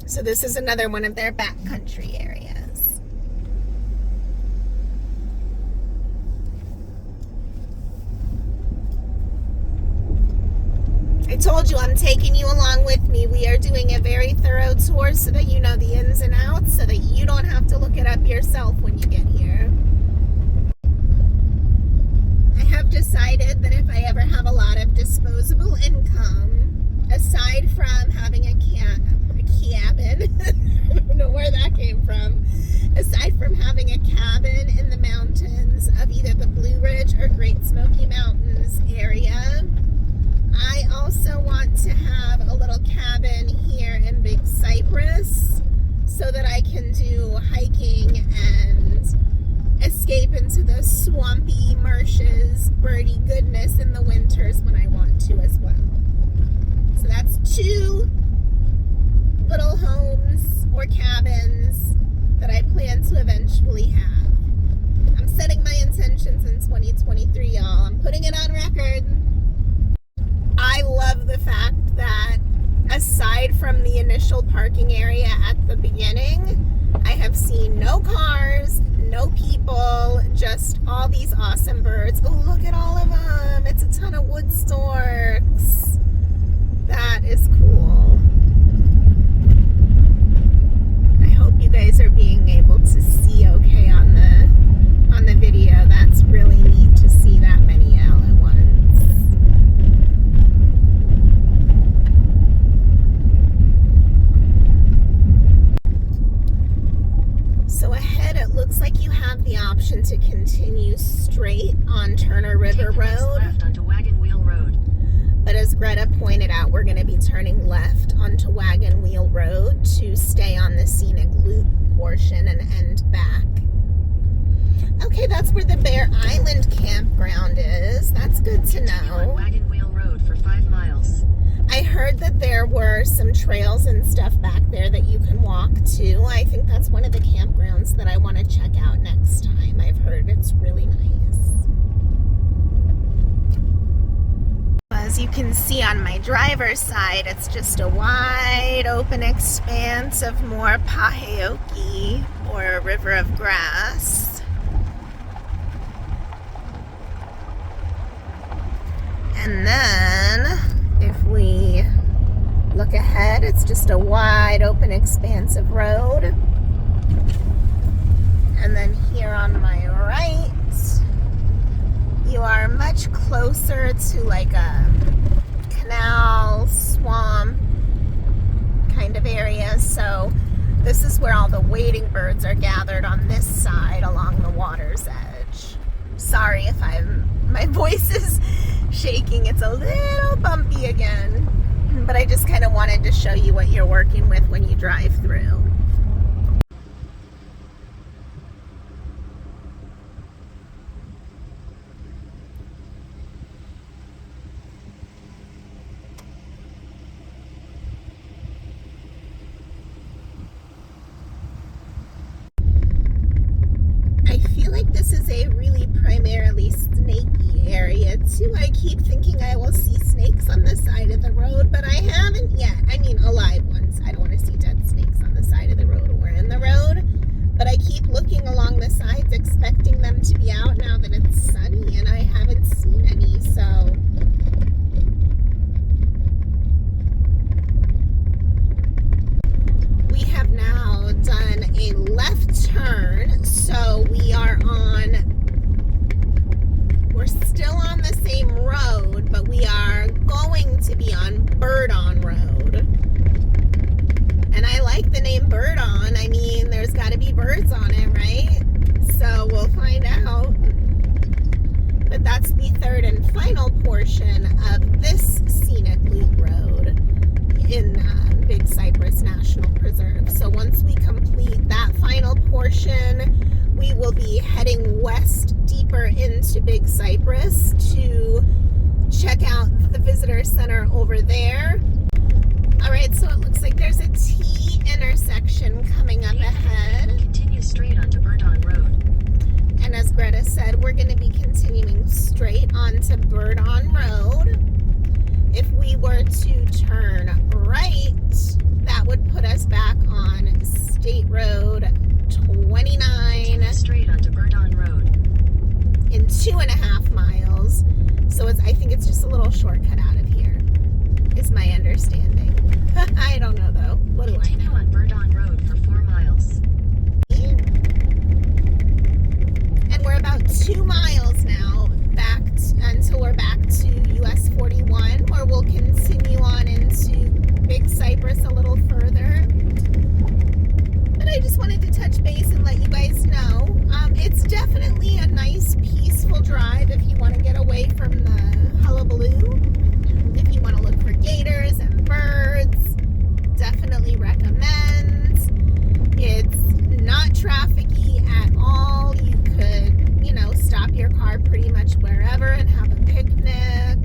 So this is another one of their backcountry areas. I told you I'm taking you along with me. We are doing a very thorough tour so that you know the ins and outs, so that you don't have to look it up yourself when you get here. I have decided that if I ever have a lot of disposable income, aside from having a cabin, I don't know where that came from, aside from having a cabin in the mountains of either the Blue Ridge or Great Smoky Mountains area, I also want to have a little cabin here in Big Cypress so that I can do hiking and escape into the swampy marshes, birdy goodness in the winters when I want to as well. So that's 2 little homes or cabins that I plan to eventually have. I'm setting my intentions in 2023, y'all. I'm putting it on record. I love the fact that aside from the initial parking area at the beginning, I have seen no cars, no people, just all these awesome birds. Oh, look at all of them. It's a ton of wood storks. That is cool. I hope you guys are being able to see okay on the video. That's really neat to see that many all at once. So ahead it looks like you have the option to continue straight on Turner River Road. Left onto Wagon Wheel Road. But as Greta pointed out, we're going to be turning left onto Wagon Wheel Road to stay on the Scenic Loop portion and end back. Okay, that's where the Bear Island campground is. That's good to Continue on know. Wagon Wheel Road for 5 miles. I heard that there were some trails and stuff back there that you can walk to. I think that's one of the campgrounds that I want to check out next time. I've heard it's really nice. As you can see on my driver's side, it's just a wide open expanse of more Paheoki, or a river of grass. And then if we look ahead, it's just a wide open expanse of road. And then here on my right, you are much closer to like a canal, swamp kind of area. So this is where all the wading birds are gathered on this side along the water's edge. Sorry if my voice is shaking. It's a little bumpy again, but I just kind of wanted to show you what you're working with when you drive through. I feel like this is a really primarily snaky area too. I keep thinking I will see snakes on the side of the road, but I haven't yet. I mean, alive ones. I don't want to see dead snakes on the side of the road or in the road, but I keep looking along the sides expecting them to be out now that it's sunny, and I haven't seen any. So we have now done a left turn, so we're still to be on Bird On Road. And I like the name Bird On. I mean, there's got to be birds on it, right? So we'll find out. But that's the third and final portion of this scenic loop road in Big Cypress National Preserve. So once we complete that final portion, we will be heading west deeper into Big Cypress to check out the visitor center over there. All right, so it looks like there's a T intersection coming up ahead. Continue straight onto Bird On Road. And as Greta said, we're going to be continuing straight onto Bird On Road. If we were to turn right, that would put us back on State Road 29. Continue straight onto Bird On Road. In 2.5 miles. So I think it's just a little shortcut out of here, is my understanding. I don't know though. What do I know? Continue on Bird On Road for 4 miles. And we're about 2 miles now until we're back to US 41, where we'll continue on into Big Cypress a little further. But I just wanted to touch base and let you guys know it's definitely a nice peaceful drive if you want to get away from the hullabaloo. If you want to look for gators and birds, definitely recommend. It's not trafficky at all. You could, stop your car pretty much wherever and have a picnic.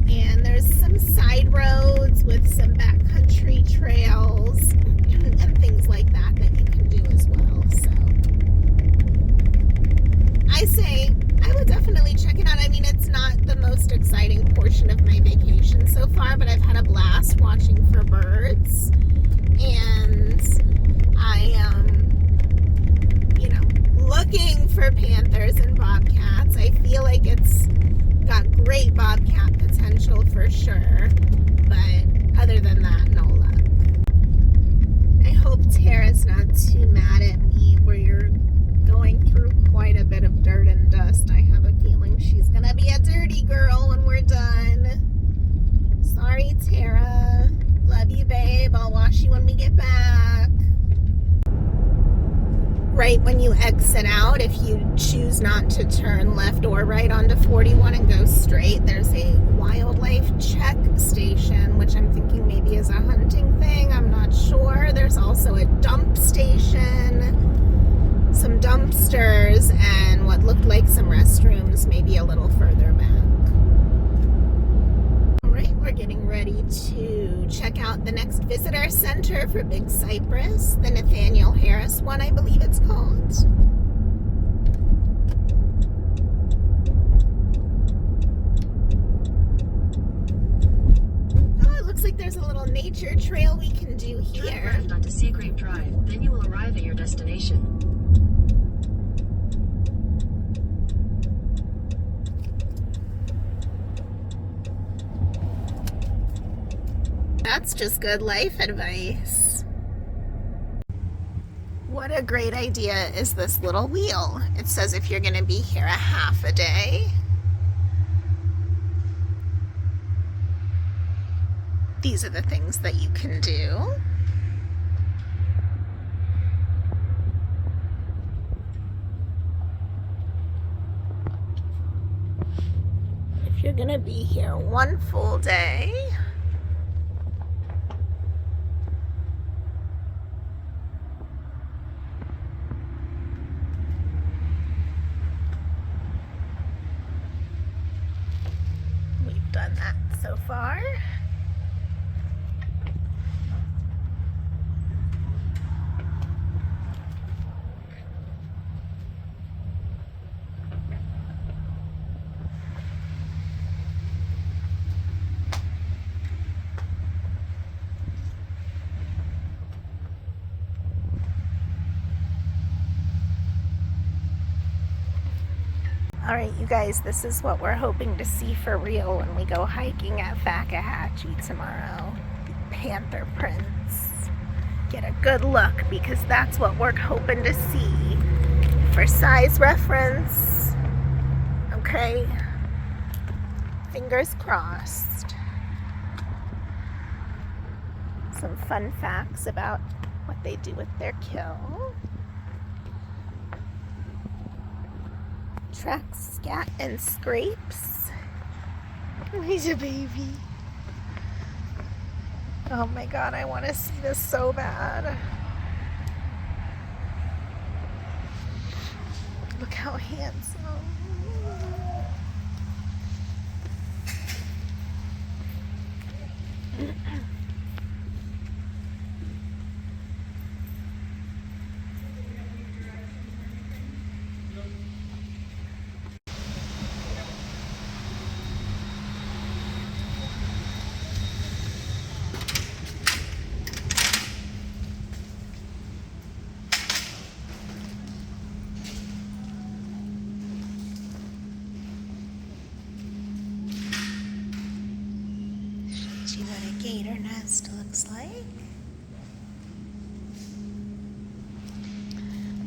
And there's some side roads with some backcountry trails and things like that you can do as well. So I say I would definitely check it out. I mean, it's not the most exciting portion of my vacation so far, but I've had a blast watching for birds. And I am, looking for panthers and bobcats. I feel like it's got great bobcat potential for sure, but other than that, no luck. I hope Tara's not too mad at me where you're going through quite a bit of dirt and dust. I have a feeling she's gonna be a dirty girl when we're done. Sorry, Tara. Love you, babe. I'll wash you when we get back. Right when you exit out, if you choose not to turn left or right onto 41 and go straight, there's a wildlife check station, which I'm thinking maybe is a hunting thing. I'm not sure. There's also a dump station, some dumpsters, and what looked like some restrooms maybe a little further back. All right, we're getting ready to check out the next visitor center for Big Cypress, the Nathaniel Harris one, I believe it's called. Oh, it looks like there's a little nature trail we can do here. Turn left onto Seagrape Drive, then you will arrive at your destination. That's just good life advice. What a great idea is this little wheel. It says if you're going to be here a half a day. These are the things that you can do. If you're going to be here one full day. Done that so far. All right, you guys, this is what we're hoping to see for real when we go hiking at Fakahatchee tomorrow. Panther prints. Get a good look because that's what we're hoping to see. For size reference, okay? Fingers crossed. Some fun facts about what they do with their kill. Tracks, scat, and scrapes. He's a baby. Oh my god, I want to see this so bad. Look how handsome. See what a gator nest looks like.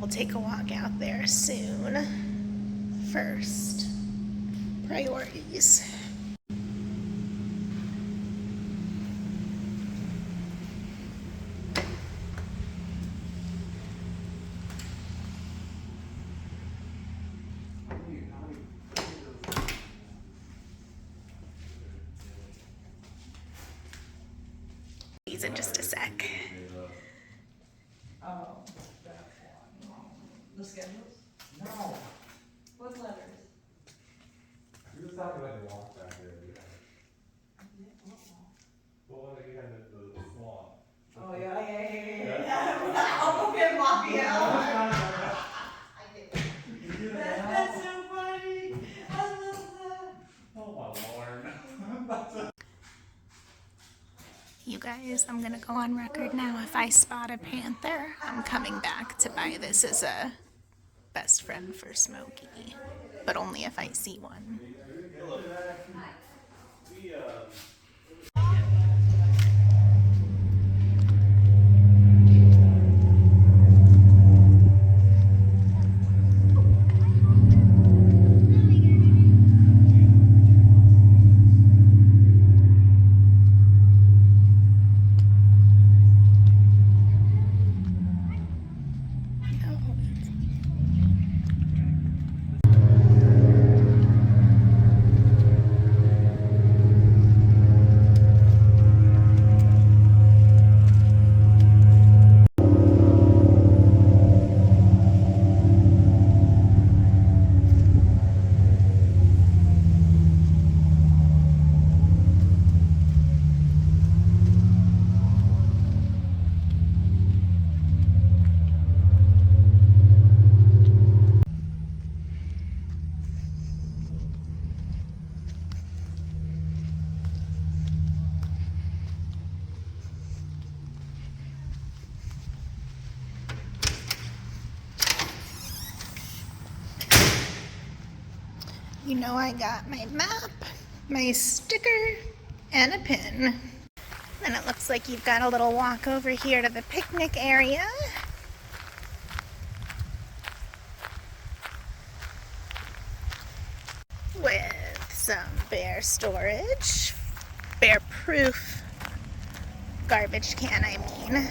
We'll take a walk out there soon. First, priorities. In just a sec. Oh, that's one. The schedules? No. What letters? You was talking about the walk back there. Well, when you had the swamp. Oh, yeah. I'll get Bobby out. That's so funny. I love that. Oh, my Lord. You guys, I'm gonna go on record now. If I spot a panther, I'm coming back to buy this as a best friend for Smokey. But only if I see one. You know I got my map, my sticker, and a pin. And it looks like you've got a little walk over here to the picnic area. With some bear storage. Bear-proof garbage can, I mean.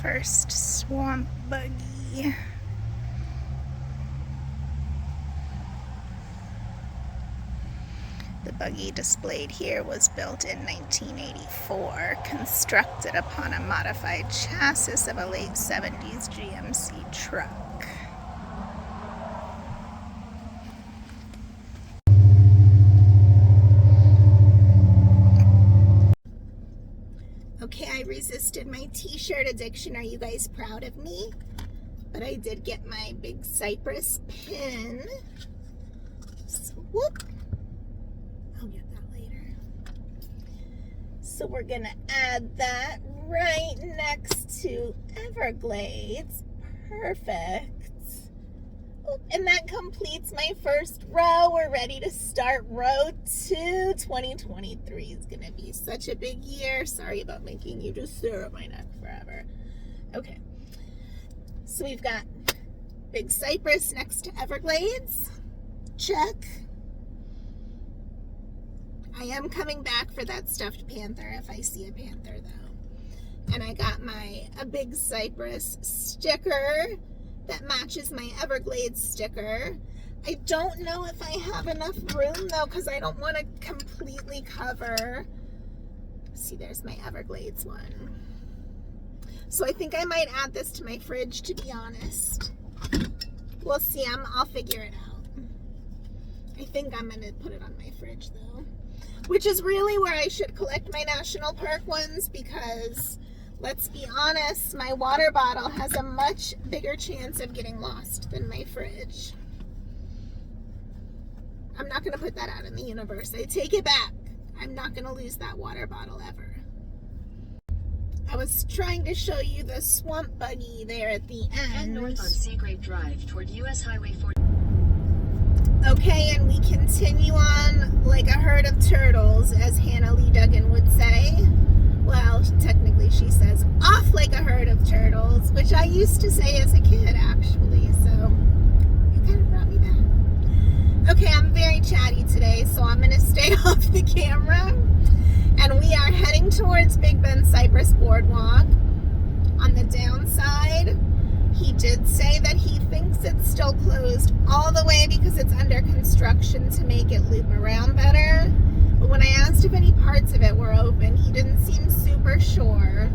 First swamp buggy. The buggy displayed here was built in 1984, constructed upon a modified chassis of a late 70s GMC truck. Okay, I resisted my t-shirt addiction. Are you guys proud of me? But I did get my Big Cypress pin. So, whoop. So we're gonna add that right next to Everglades. Perfect. Oh, and that completes my first row. We're ready to start row 2. 2023 is gonna be such a big year. Sorry about making you just stare at my neck forever. Okay, so we've got Big Cypress next to Everglades. Check. I am coming back for that stuffed panther if I see a panther though. And I got a Big Cypress sticker that matches my Everglades sticker. I don't know if I have enough room though, because I don't want to completely cover. See, there's my Everglades one. So I think I might add this to my fridge, to be honest. We'll see. I'll figure it out. I think I'm gonna put it on my fridge though, which is really where I should collect my national park ones, because let's be honest, my water bottle has a much bigger chance of getting lost than my fridge. I'm not gonna put that out in the universe. I take it back. I'm not gonna lose that water bottle ever. I was trying to show you the swamp buggy there at the end. Head north on Seagrape Drive toward US Highway 40. Okay, and we continue on like a herd of turtles, as Hannah Lee Duggan would say. Well, technically she says off like a herd of turtles, which I used to say as a kid, actually, so it kind of brought me back. Okay, I'm very chatty today, so I'm going to stay off the camera. And we are heading towards Big Cypress Boardwalk. On the downside, he did say that he thinks it's still closed all the way because it's under construction to make it loop around better. But when I asked if any parts of it were open, he didn't seem super sure.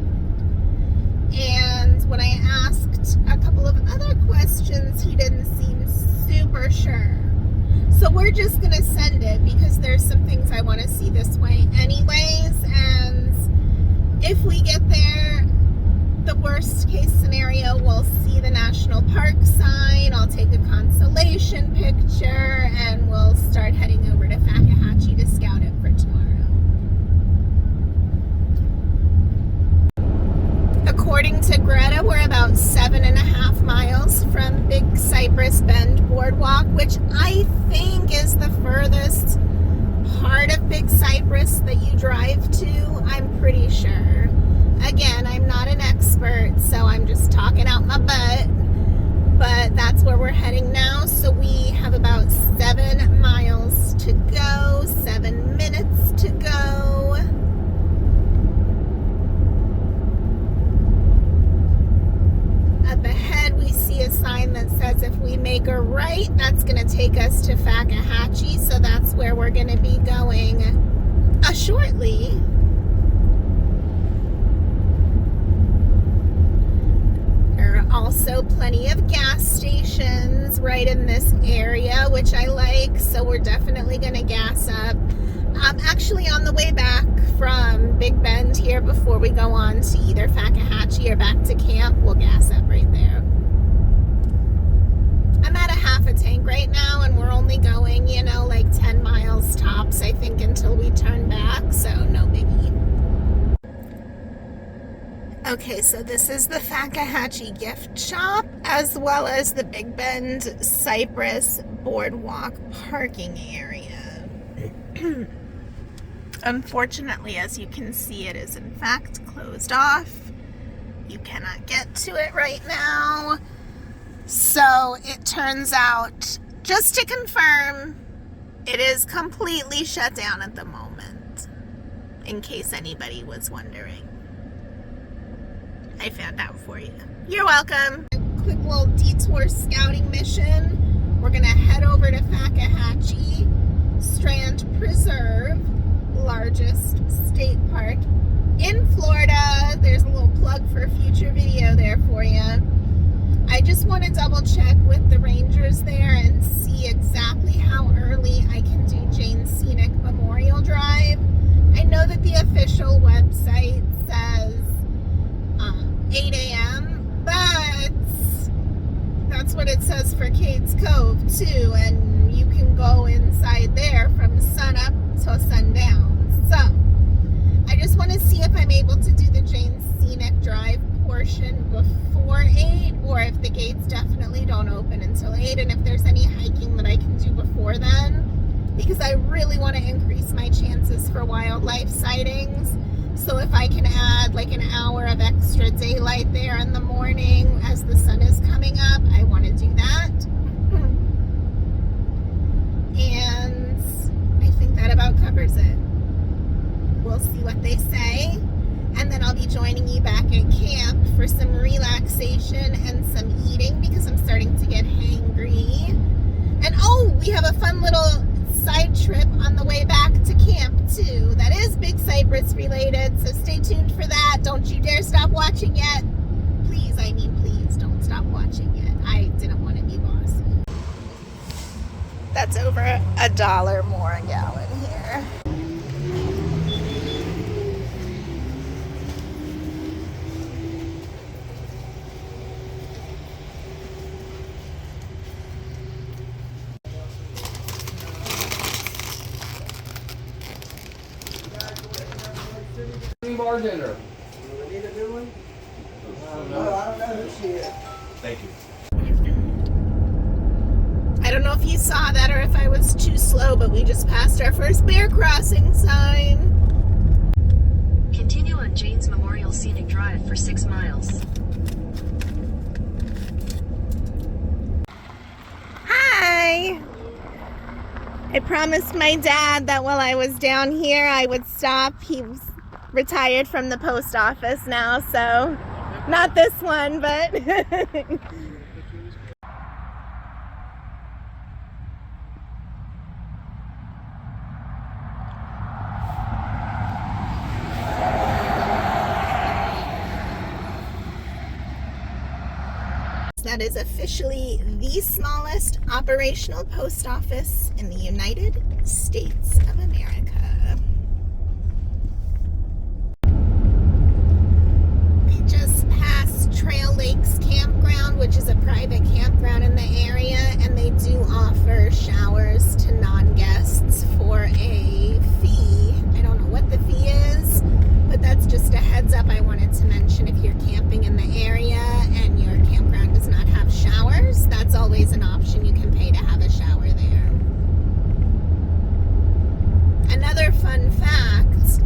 And when I asked a couple of other questions, he didn't seem super sure. So we're just gonna send it because there's some things I want to see this way anyways. And if we get there, the worst case scenario, we'll see the national park sign. I'll take a consolation picture and we'll start heading over to Fakahatchee to scout it for tomorrow. According to Greta, we're about 7.5 miles from Big Cypress Bend Boardwalk, which I think is the furthest part of Big Cypress that you drive to. I'm pretty sure. Again, I'm not an expert, so I'm just talking out my butt. But that's where we're heading now. So we have about 7 miles to go, 7 minutes to go. Up ahead, we see a sign that says if we make a right, that's going to take us to Fakahatchee. So that's where we're going to be going shortly. There are also plenty of gas stations right in this area, which I like. So we're definitely going to gas up. Actually, on the way back from Big Bend here, before we go on to either Fakahatchee or back to camp, we'll gas up right there. I'm at a half a tank right now, and we're only going, like 10 miles tops, I think, until we turn back, so no biggie. Okay, so this is the Fakahatchee gift shop, as well as the Big Bend Cypress Boardwalk parking area. Unfortunately, as you can see, it is in fact closed off. You cannot get to it right now. So it turns out, just to confirm, it is completely shut down at the moment, in case anybody was wondering. I found out for you. You're welcome. A quick little detour scouting mission. We're gonna head over to Fakahatchee Strand Preserve, largest state park in Florida. There's a little plug for a future video there for you. I just want to double check with the rangers there and see exactly how early I can do Jane's Scenic Memorial Drive. I know that the official website says 8 a.m., but that's what it says for Cades Cove too, and you can go inside there from sun up till sundown. So I just want to see if I'm able to do the Jane's Scenic Drive portion before 8, or if the gates definitely don't open until 8, and if there's any hiking that I can do before then, because I really want to increase my chances for wildlife sightings. So if I can add like an hour of extra daylight there in the morning as the sun is coming up, I want to do that. And I think that about covers it. We'll see what they say. And then I'll be joining you back at camp for some relaxation and some eating because I'm starting to get hangry. And oh, we have a fun little side trip on the way back to camp too. That is Big Cypress related, so stay tuned for that. Don't you dare stop watching yet. Please don't stop watching yet. I didn't want to be bossy. That's over $1 more a gallon here. Bartender. Do we need a new one? No, I don't know who she is. Thank you. I don't know if you saw that or if I was too slow, but we just passed our first bear crossing sign. Continue on Jane's Memorial Scenic Drive for 6 miles. Hi! I promised my dad that while I was down here I would stop. He's retired from the post office now, so not this one, but that is officially the smallest operational post office in the United States of America. We just passed Trail Lakes Campground, which is a private campground in the area, and they do offer showers to non-guests for a fee. I don't know what the fee is, but that's just a heads up I wanted to mention. If you're camping in the area and your campground does not have showers, that's always an option. You can pay to have a shower there. Another fun fact,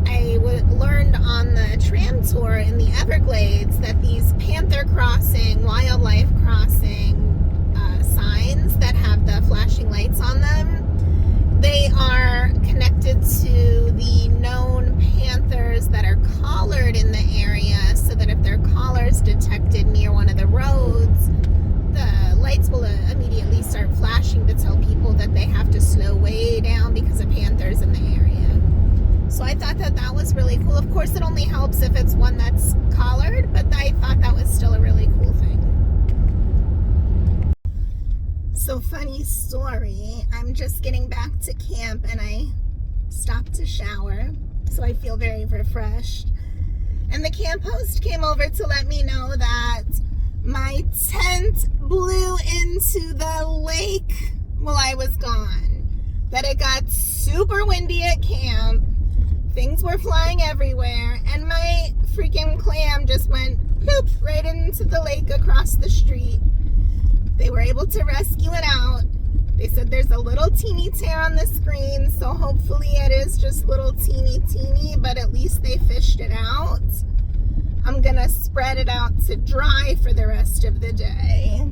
I learned on the tram tour in the Everglades that these panther crossing, wildlife crossing signs that have the flashing lights on them, they are connected to the known panthers that are collared in the area, so that if their collars detected near one of the roads, the lights will immediately start flashing to tell people that they have to slow way down because of panthers in the area. So I thought that that was really cool. Of course, it only helps if it's one that's collared, but I thought that was still a really cool thing. So funny story, I'm just getting back to camp and I stopped to shower, so I feel very refreshed. And the camp host came over to let me know that my tent blew into the lake while I was gone. That it got super windy at camp, things were flying everywhere, and my freaking clam just went poop right into the lake across the street. They were able to rescue it out. They said there's a little teeny tear on the screen, so hopefully it is just little teeny, but at least they fished it out. I'm gonna spread it out to dry for the rest of the day.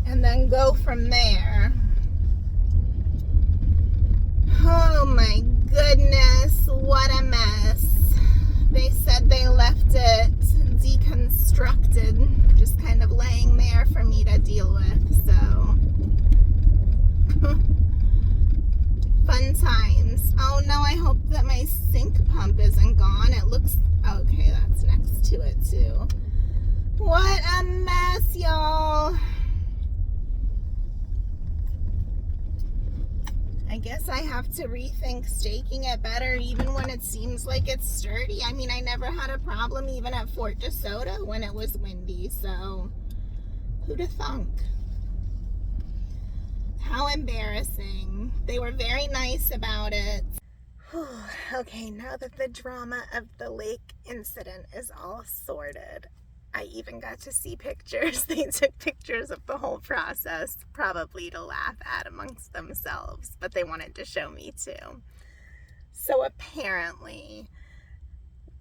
And then go from there. Oh my goodness, what a mess. They said they left it deconstructed, just kind of laying there for me to deal with, so. Fun times. Oh no, I hope that my sink pump isn't gone. It looks, okay, that's next to it too. What a mess, y'all. I guess I have to rethink staking it better even when it seems like it's sturdy. I mean, I never had a problem even at Fort DeSoto when it was windy, so who'd have thunk? How embarrassing. They were very nice about it. Okay, now that the drama of the lake incident is all sorted, I even got to see pictures. They took pictures of the whole process, probably to laugh at amongst themselves, but they wanted to show me too. So apparently,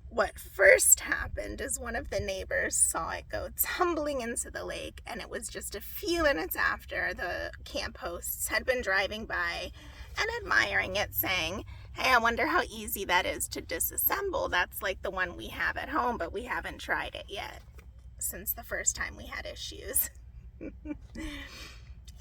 what first happened is one of the neighbors saw it go tumbling into the lake, and it was just a few minutes after the camp hosts had been driving by and admiring it, saying, "Hey, I wonder how easy that is to disassemble. That's like the one we have at home, but we haven't tried it yet since the first time we had issues."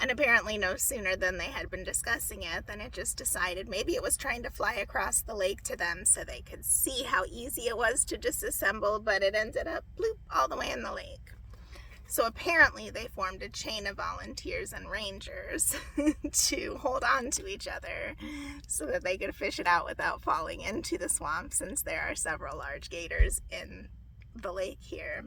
And apparently no sooner than they had been discussing it than it just decided maybe it was trying to fly across the lake to them so they could see how easy it was to disassemble, but it ended up bloop all the way in the lake. So apparently they formed a chain of volunteers and rangers to hold on to each other so that they could fish it out without falling into the swamp, since there are several large gators in the lake here.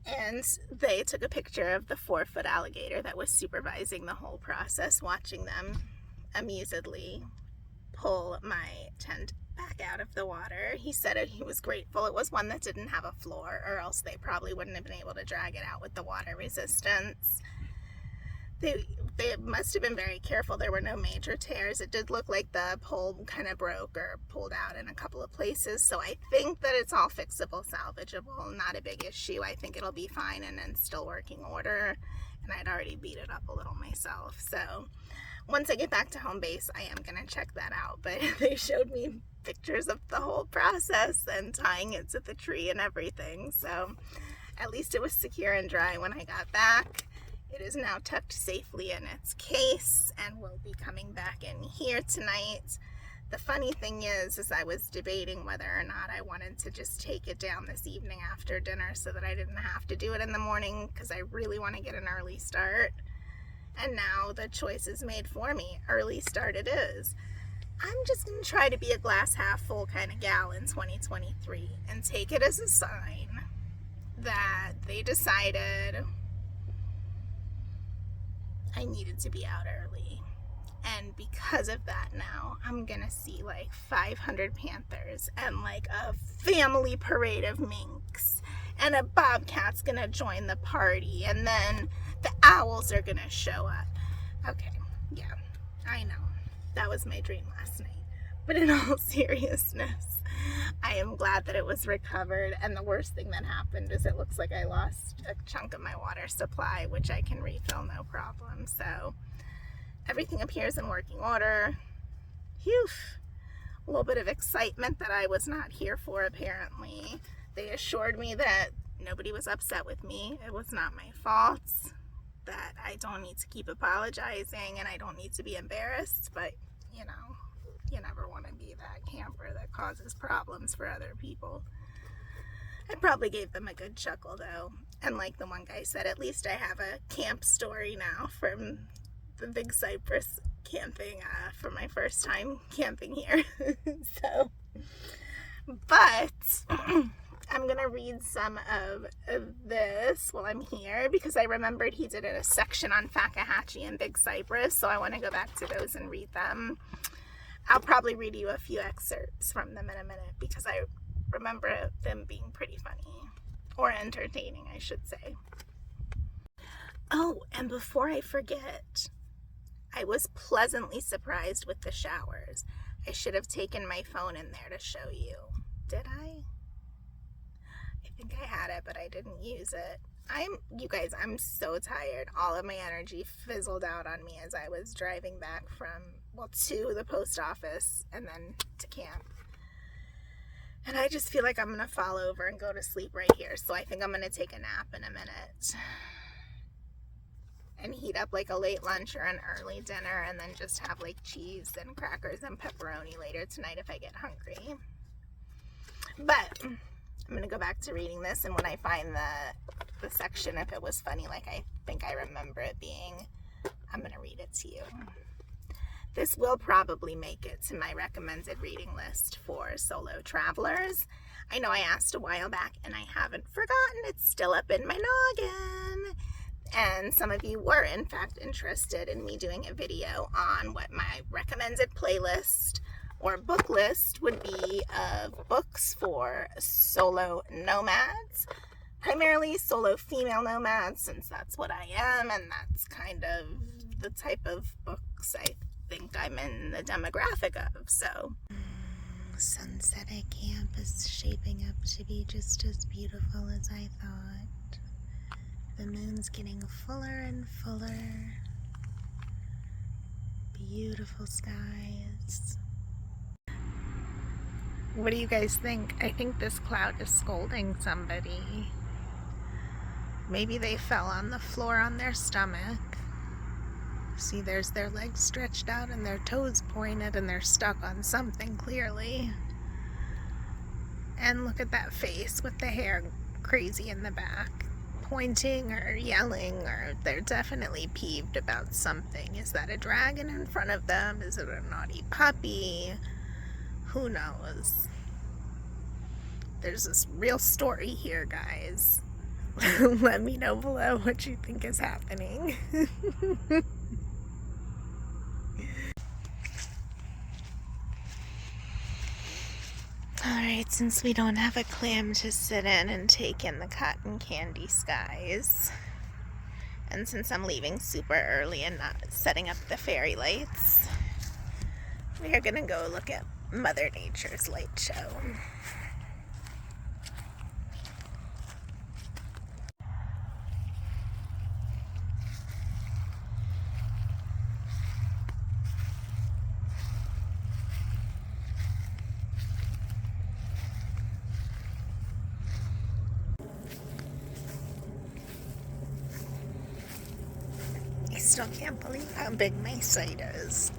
And they took a picture of the 4-foot alligator that was supervising the whole process, watching them amusedly pull my tent back out of the water. He said he was grateful it was one that didn't have a floor, or else they probably wouldn't have been able to drag it out with the water resistance. They must have been very careful. There were no major tears. It did look like the pole kind of broke or pulled out in a couple of places, so I think that it's all fixable, salvageable, not a big issue. I think it'll be fine and in still working order, and I'd already beat it up a little myself. So once I get back to home base, I am going to check that out, but they showed me pictures of the whole process and tying it to the tree and everything, so at least it was secure and dry when I got back. It is now tucked safely in its case and will be coming back in here tonight. The funny thing is I was debating whether or not I wanted to just take it down this evening after dinner so that I didn't have to do it in the morning, because I really want to get an early start. And now the choice is made for me. Early start it is. I'm just going to try to be a glass half full kind of gal in 2023 and take it as a sign that they decided I needed to be out early. And because of that, now I'm gonna see like 500 panthers and like a family parade of minks, and a bobcat's gonna join the party, and then the owls are gonna show up. Okay, yeah, I know. That was my dream last night. But in all seriousness, I am glad that it was recovered, and the worst thing that happened is it looks like I lost a chunk of my water supply, which I can refill no problem. So everything appears in working order. Phew. A little bit of excitement that I was not here for, apparently. They assured me that nobody was upset with me. It was not my fault, that I don't need to keep apologizing, and I don't need to be embarrassed, but you know, you never want to be that camper that causes problems for other people. I probably gave them a good chuckle though, and like the one guy said, at least I have a camp story now from the Big Cypress camping, for my first time camping here. So, but I'm gonna read some of this while I'm here, because I remembered he did a section on Fakahatchee and Big Cypress, so I want to go back to those and read them. I'll probably read you a few excerpts from them in a minute, because I remember them being pretty funny, or entertaining, I should say. Oh, and before I forget, I was pleasantly surprised with the showers. I should have taken my phone in there to show you. Did I? I think I had it, but I didn't use it. You guys, I'm so tired. All of my energy fizzled out on me as I was driving back to the post office and then to camp. And I just feel like I'm going to fall over and go to sleep right here. So I think I'm going to take a nap in a minute and heat up like a late lunch or an early dinner, and then just have like cheese and crackers and pepperoni later tonight if I get hungry. But I'm going to go back to reading this, and when I find the section, if it was funny like I think I remember it being, I'm going to read it to you. This will probably make it to my recommended reading list for solo travelers. I know I asked a while back and I haven't forgotten. It's still up in my noggin. And some of you were in fact interested in me doing a video on what my recommended playlist or book list would be of books for solo nomads, primarily solo female nomads, since that's what I am, and that's kind of the type of books I think I'm in the demographic of. So sunset at camp is shaping up to be just as beautiful as I thought. The moon's getting fuller and fuller. Beautiful skies. What do you guys think? I think this cloud is scolding somebody. Maybe they fell on the floor on their stomach. See, there's their legs stretched out and their toes pointed and they're stuck on something clearly. And look at that face with the hair crazy in the back, pointing or yelling, or they're definitely peeved about something. Is that a dragon in front of them? Is it a naughty puppy? Who knows? There's this real story here, guys. Let me know below what you think is happening. Alright, since we don't have a clam to sit in and take in the cotton candy skies, and since I'm leaving super early and not setting up the fairy lights, we are gonna go look at Mother Nature's light show. I still can't believe how big my site is.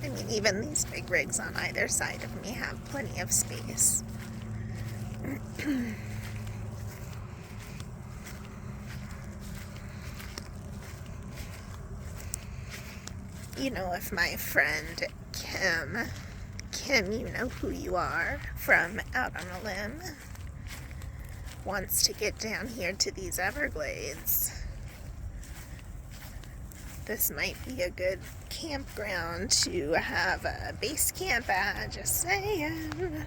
I mean, even these big rigs on either side of me have plenty of space. You know, if my friend Kim, you know who you are, from Out on a Limb, wants to get down here to these Everglades, this might be a good campground to have a base camp at, just saying.